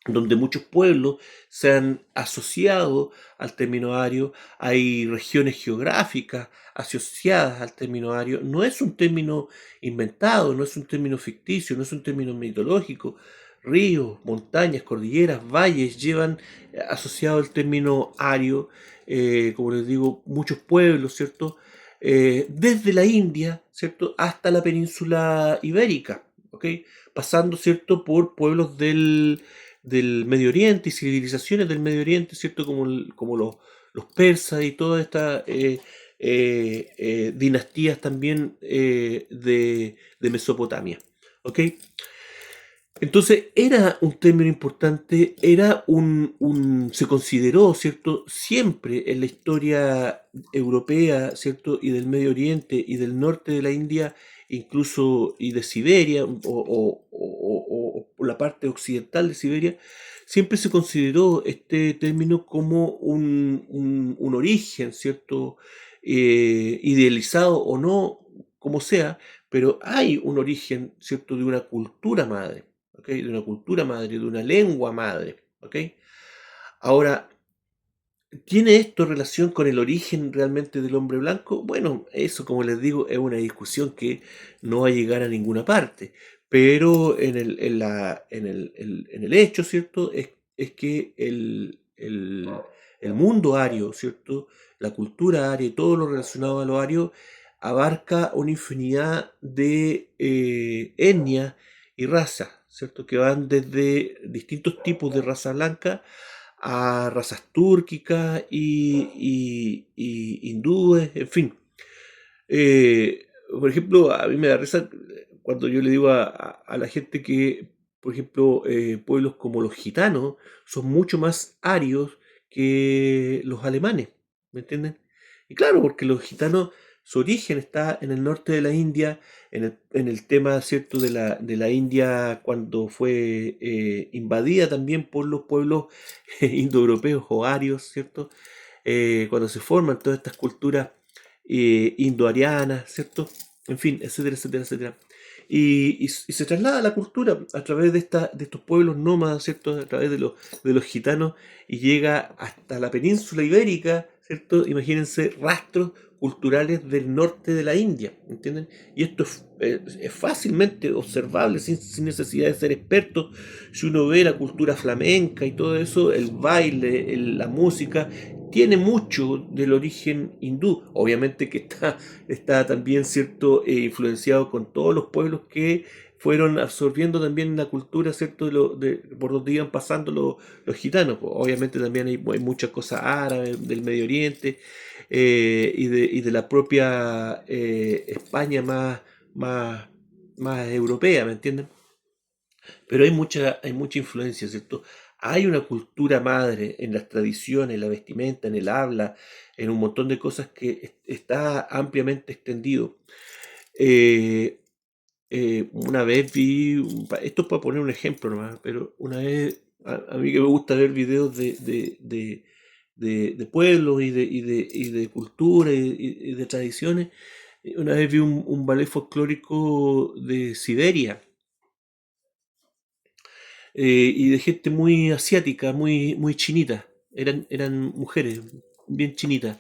Donde muchos pueblos se han asociado al término ario, hay regiones geográficas asociadas al término ario. No es un término inventado, no es un término ficticio, no es un término mitológico. Ríos, montañas, cordilleras, valles llevan asociado el término ario, como les digo, muchos pueblos, ¿cierto? Desde la India, ¿cierto? Hasta la península ibérica, ¿ok? Pasando, ¿cierto? Por pueblos del Medio Oriente y civilizaciones del Medio Oriente, ¿cierto? Como los persas y todas estas dinastías también de Mesopotamia. ¿Ok? Entonces era un término importante, se consideró, ¿cierto? Siempre en la historia europea, ¿cierto? Y del Medio Oriente y del norte de la India, incluso y de Siberia, o la parte occidental de Siberia, siempre se consideró este término como un origen, ¿cierto? Idealizado o no, como sea, pero hay un origen, ¿cierto? De una cultura madre. ¿Ok? De una cultura madre, de una lengua madre. ¿Ok? Ahora, ¿tiene esto relación con el origen realmente del hombre blanco? Bueno, eso, como les digo, es una discusión que no va a llegar a ninguna parte, pero en el hecho, ¿cierto? Es que el mundo ario, ¿cierto? La cultura aria y todo lo relacionado a lo ario abarca una infinidad de etnias y razas, ¿cierto? Que van desde distintos tipos de raza blanca a razas túrquicas y hindúes, en fin. Por ejemplo, a mí me da risa cuando yo le digo a la gente que, por ejemplo, pueblos como los gitanos son mucho más arios que los alemanes, ¿me entienden? Y claro, porque los gitanos, su origen está en el norte de la India, en el tema, ¿cierto?, de la India cuando fue invadida también por los pueblos indoeuropeos o arios, ¿cierto? Cuando se forman todas estas culturas indoarianas, ¿cierto? En fin, etcétera, etcétera, etcétera. Y se traslada la cultura a través de estos pueblos nómadas, ¿cierto? A través de los gitanos y llega hasta la península ibérica, ¿cierto? Imagínense rastros culturales del norte de la India, ¿entienden? Y esto es fácilmente observable sin necesidad de ser experto. Si uno ve la cultura flamenca y todo eso, el baile, la música, tiene mucho del origen hindú. Obviamente que está también, ¿cierto?, influenciado con todos los pueblos que fueron absorbiendo también la cultura, ¿cierto?, por donde iban pasando los gitanos. Pues, obviamente también hay muchas cosas árabes del Medio Oriente y de la propia España más, más europea, ¿me entienden? Pero hay mucha influencia, ¿cierto? Hay una cultura madre en las tradiciones, en la vestimenta, en el habla, en un montón de cosas que está ampliamente extendido. Eh, una vez esto es para poner un ejemplo nomás, pero una vez, a mí que me gusta ver videos de pueblos y de cultura y de tradiciones, una vez vi un ballet folclórico de Siberia y de gente muy asiática, muy chinita. Eran mujeres bien chinitas.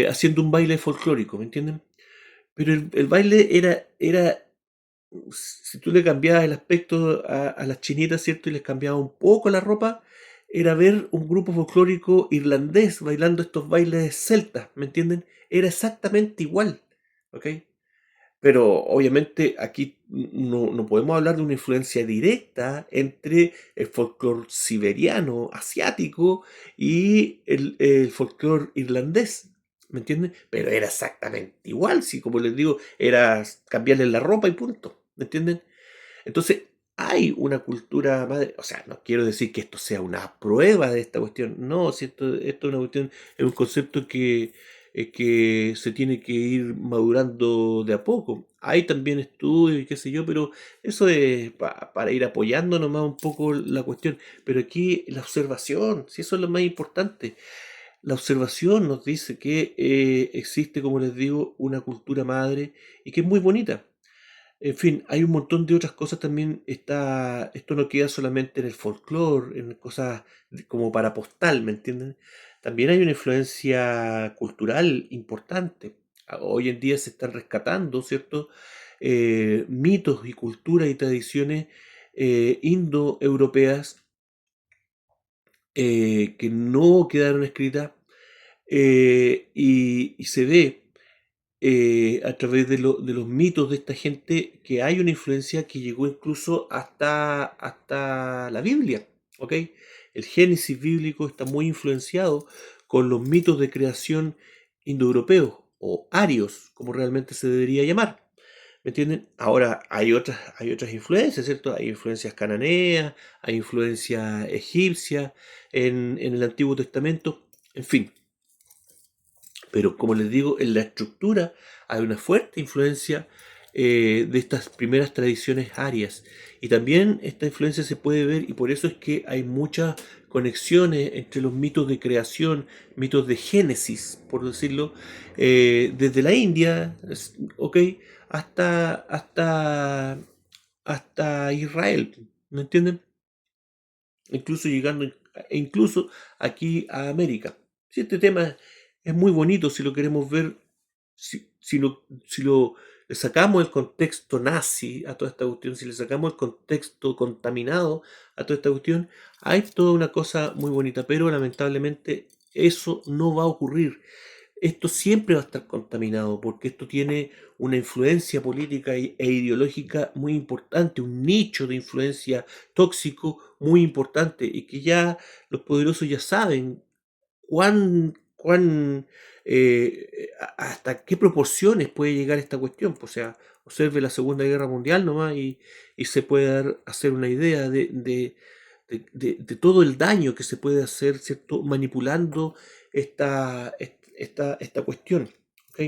haciendo un baile folclórico, ¿me entienden? Pero el baile era, si tú le cambiabas el aspecto a las chinitas, ¿cierto? Y les cambiabas un poco la ropa, era ver un grupo folclórico irlandés bailando estos bailes celtas, ¿me entienden? Era exactamente igual, ¿ok? Pero obviamente aquí no podemos hablar de una influencia directa entre el folclore siberiano, asiático y el folclore irlandés. ¿Me entienden? Pero era exactamente igual, si como les digo, era cambiarle la ropa y punto. ¿Me entienden? Entonces, hay una cultura madre, o sea, no quiero decir que esto sea una prueba de esta cuestión, no, si esto es una cuestión, es un concepto que se tiene que ir madurando de a poco. Hay también estudios y qué sé yo, pero eso es para ir apoyando nomás un poco la cuestión. Pero aquí la observación, si eso es lo más importante, la observación nos dice que existe, como les digo, una cultura madre y que es muy bonita. En fin, hay un montón de otras cosas también. Esto no queda solamente en el folclore, en cosas como para postal, ¿me entienden? También hay una influencia cultural importante. Hoy en día se están rescatando, ¿cierto? Mitos y culturas y tradiciones indoeuropeas que no quedaron escritas y se ve a través de los mitos de esta gente que hay una influencia que llegó incluso hasta la Biblia, ¿ok? El Génesis bíblico está muy influenciado con los mitos de creación indoeuropeos o arios, como realmente se debería llamar. ¿Me entienden? Ahora hay otras influencias, ¿cierto? Hay influencias cananeas, hay influencias egipcias en el Antiguo Testamento, en fin. Pero como les digo, en la estructura hay una fuerte influencia de estas primeras tradiciones arias. Y también esta influencia se puede ver y por eso es que hay muchas conexiones entre los mitos de creación, mitos de génesis, por decirlo, desde la India, ¿ok? Hasta Israel, ¿me entienden? Incluso llegando incluso aquí a América. Sí, este tema es muy bonito si lo queremos ver, si lo le sacamos el contexto nazi a toda esta cuestión, si le sacamos el contexto contaminado a toda esta cuestión, hay toda una cosa muy bonita, pero lamentablemente eso no va a ocurrir. Esto siempre va a estar contaminado porque esto tiene una influencia política e ideológica muy importante, un nicho de influencia tóxico muy importante y que ya los poderosos ya saben hasta qué proporciones puede llegar esta cuestión. O sea, observe la Segunda Guerra Mundial nomás y se puede hacer una idea de todo el daño que se puede hacer, ¿cierto? Manipulando esta cuestión. ¿Ok?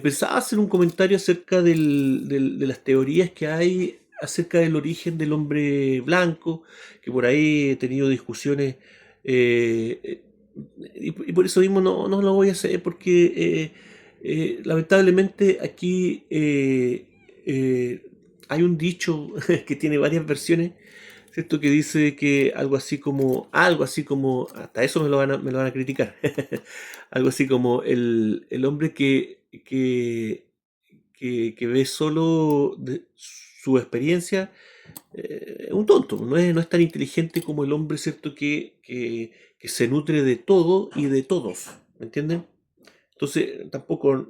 Pensaba hacer un comentario acerca de las teorías que hay acerca del origen del hombre blanco, que por ahí he tenido discusiones eh, y por eso mismo no lo voy a hacer porque lamentablemente aquí hay un dicho que tiene varias versiones, ¿cierto? Que dice que algo así como, hasta eso me lo van a criticar, algo así como el hombre que ve solo su experiencia, es un tonto, no es tan inteligente como el hombre, ¿cierto? Que se nutre de todo y de todos, ¿me entienden? Entonces, tampoco,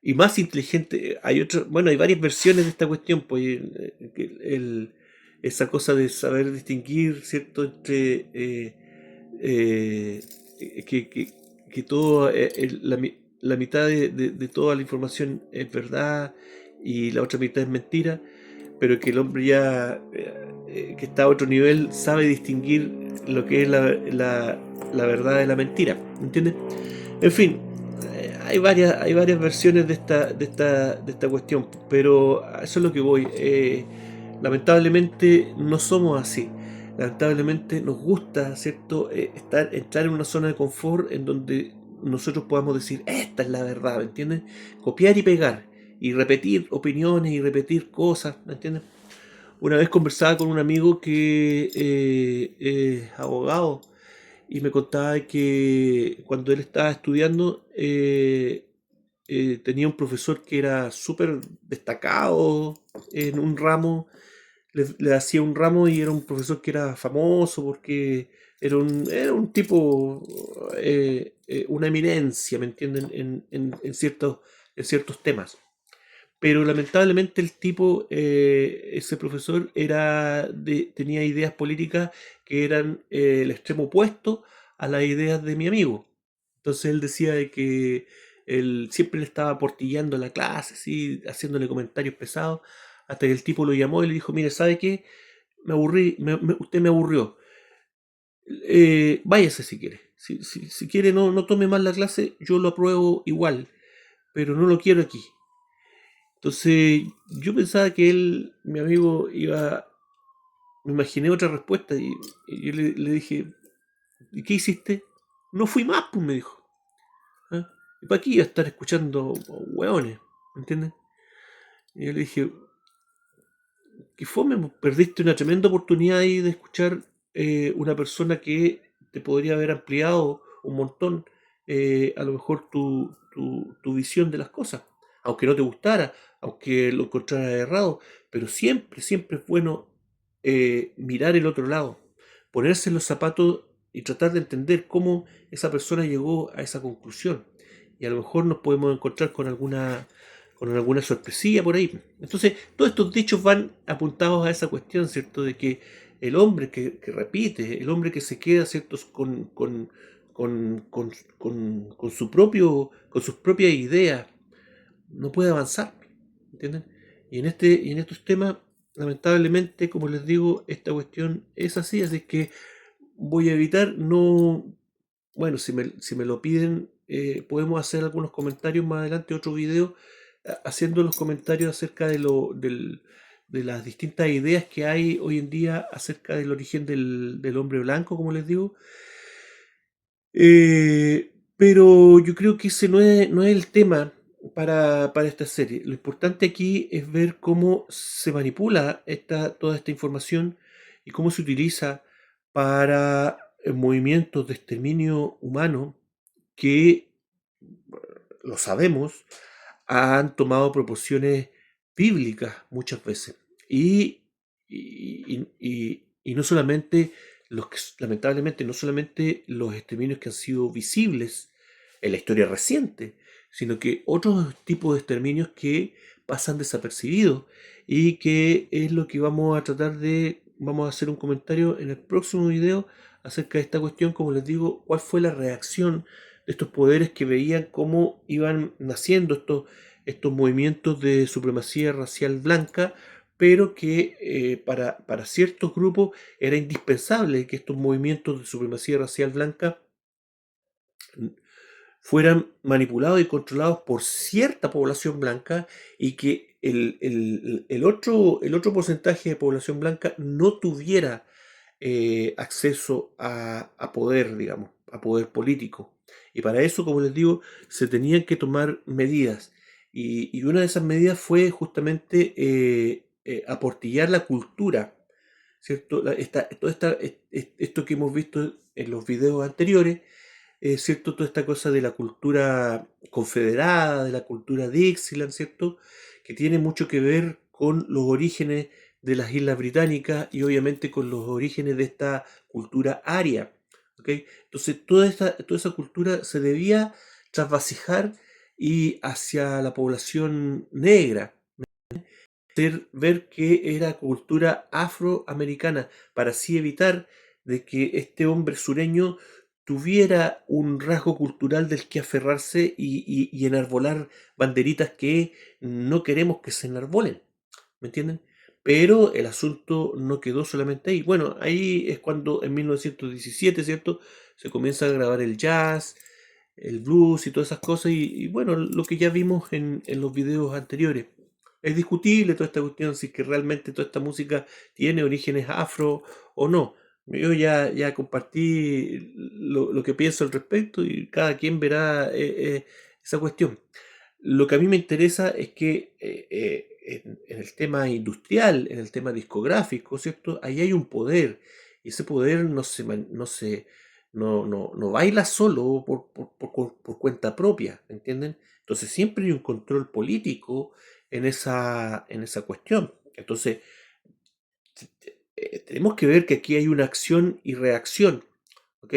y más inteligente, bueno, hay varias versiones de esta cuestión, pues, esa cosa de saber distinguir, ¿cierto? Entre eh, que todo, la mitad de toda la información es verdad y la otra mitad es mentira, pero que el hombre ya que está a otro nivel sabe distinguir lo que es la verdad de la mentira, ¿entiendes? En fin, hay varias versiones de esta cuestión, pero a eso es lo que voy. Lamentablemente no somos así. Lamentablemente nos gusta, ¿cierto? Entrar en una zona de confort en donde nosotros podamos decir, esta es la verdad, ¿me entiendes? Copiar y pegar, y repetir opiniones y repetir cosas, ¿me entiendes? Una vez conversaba con un amigo que es abogado y me contaba que cuando él estaba estudiando tenía un profesor que era súper destacado en un ramo, le hacía un ramo y era un profesor que era famoso porque era un tipo, una eminencia, ¿me entienden? En ciertos temas. Pero lamentablemente el tipo, ese profesor, tenía ideas políticas que eran el extremo opuesto a las ideas de mi amigo. Entonces él decía de que él siempre le estaba portillando la clase, así, haciéndole comentarios pesados, hasta que el tipo lo llamó y le dijo, mire, ¿sabe qué? Me aburrí, usted me aburrió. Váyase si quiere. Si quiere no tome más la clase, yo lo apruebo igual, pero no lo quiero aquí. Entonces yo pensaba que él, mi amigo, me imaginé otra respuesta y yo le dije, ¿y qué hiciste? No fui más, pues me dijo. ¿Ah? ¿Y para qué iba a estar escuchando hueones? ¿Me entiendes? Y yo le dije, que fome, pues, perdiste una tremenda oportunidad ahí de escuchar una persona que te podría haber ampliado un montón, a lo mejor tu visión de las cosas, aunque no te gustara, aunque lo encontraras errado, pero siempre, siempre es bueno mirar el otro lado, ponerse en los zapatos y tratar de entender cómo esa persona llegó a esa conclusión. Y a lo mejor nos podemos encontrar con alguna sorpresilla por ahí. Entonces, todos estos dichos van apuntados a esa cuestión, ¿cierto? De que el hombre que repite, el hombre que se queda, ¿cierto? Con su con sus propias ideas, no puede avanzar, ¿entienden? Y en estos temas, lamentablemente, como les digo, esta cuestión es así, así que voy a evitar no, bueno, si me lo piden, podemos hacer algunos comentarios más adelante, otro video, haciendo los comentarios acerca de las distintas ideas que hay hoy en día acerca del origen del hombre blanco, como les digo. Pero yo creo que ese no es el tema para esta serie. Lo importante aquí es ver cómo se manipula toda esta información y cómo se utiliza para movimientos de exterminio humano que, lo sabemos, han tomado proporciones bíblicas muchas veces. Y no solamente lamentablemente, no solamente los exterminios que han sido visibles en la historia reciente, sino que otros tipos de exterminios que pasan desapercibidos y que es lo que vamos a hacer un comentario en el próximo video acerca de esta cuestión, como les digo, cuál fue la reacción de estos poderes que veían cómo iban naciendo estos movimientos de supremacía racial blanca, pero que para ciertos grupos era indispensable que estos movimientos de supremacía racial blanca fueran manipulados y controlados por cierta población blanca y que el otro porcentaje de población blanca no tuviera acceso a poder, digamos, a poder político. Y para eso, como les digo, se tenían que tomar medidas. Y una de esas medidas fue justamente aportillar la cultura, ¿cierto? Esto que hemos visto en los videos anteriores, ¿cierto? Toda esta cosa de la cultura confederada, de la cultura Dixieland, ¿cierto? Que tiene mucho que ver con los orígenes de las Islas Británicas y obviamente con los orígenes de esta cultura aria, ¿ok? Entonces toda esa cultura se debía trasvasijar y hacia la población negra, ver que era cultura afroamericana, para así evitar de que este hombre sureño tuviera un rasgo cultural del que aferrarse y enarbolar banderitas que no queremos que se enarbolen, ¿me entienden? Pero el asunto no quedó solamente ahí. Bueno, ahí es cuando en 1917, ¿cierto? Se comienza a grabar el jazz, el blues y todas esas cosas y bueno, lo que ya vimos en los videos anteriores. Es discutible toda esta cuestión, si es que realmente toda esta música tiene orígenes afro o no. Yo ya compartí lo que pienso al respecto y cada quien verá esa cuestión. Lo que a mí me interesa es que en el tema industrial, en el tema discográfico, ¿cierto? Ahí hay un poder y ese poder no baila solo por cuenta propia, ¿entienden? Entonces siempre hay un control político en esa cuestión. Entonces, tenemos que ver que aquí hay una acción y reacción, ¿ok?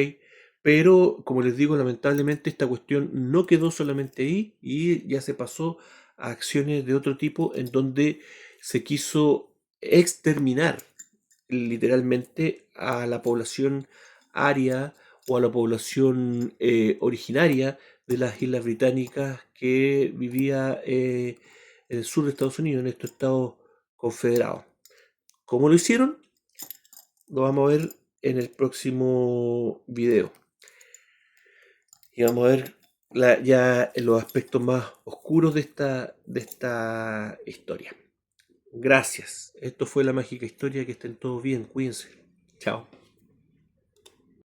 Pero, como les digo, lamentablemente esta cuestión no quedó solamente ahí y ya se pasó a acciones de otro tipo en donde se quiso exterminar literalmente a la población aria o a la población originaria de las Islas Británicas que vivía en el sur de Estados Unidos, en estos estados confederados. ¿Cómo lo hicieron? Lo vamos a ver en el próximo video. Y vamos a ver ya en los aspectos más oscuros de esta historia. Gracias. Esto fue La Mágica Historia. Que estén todos bien. Cuídense. Chao.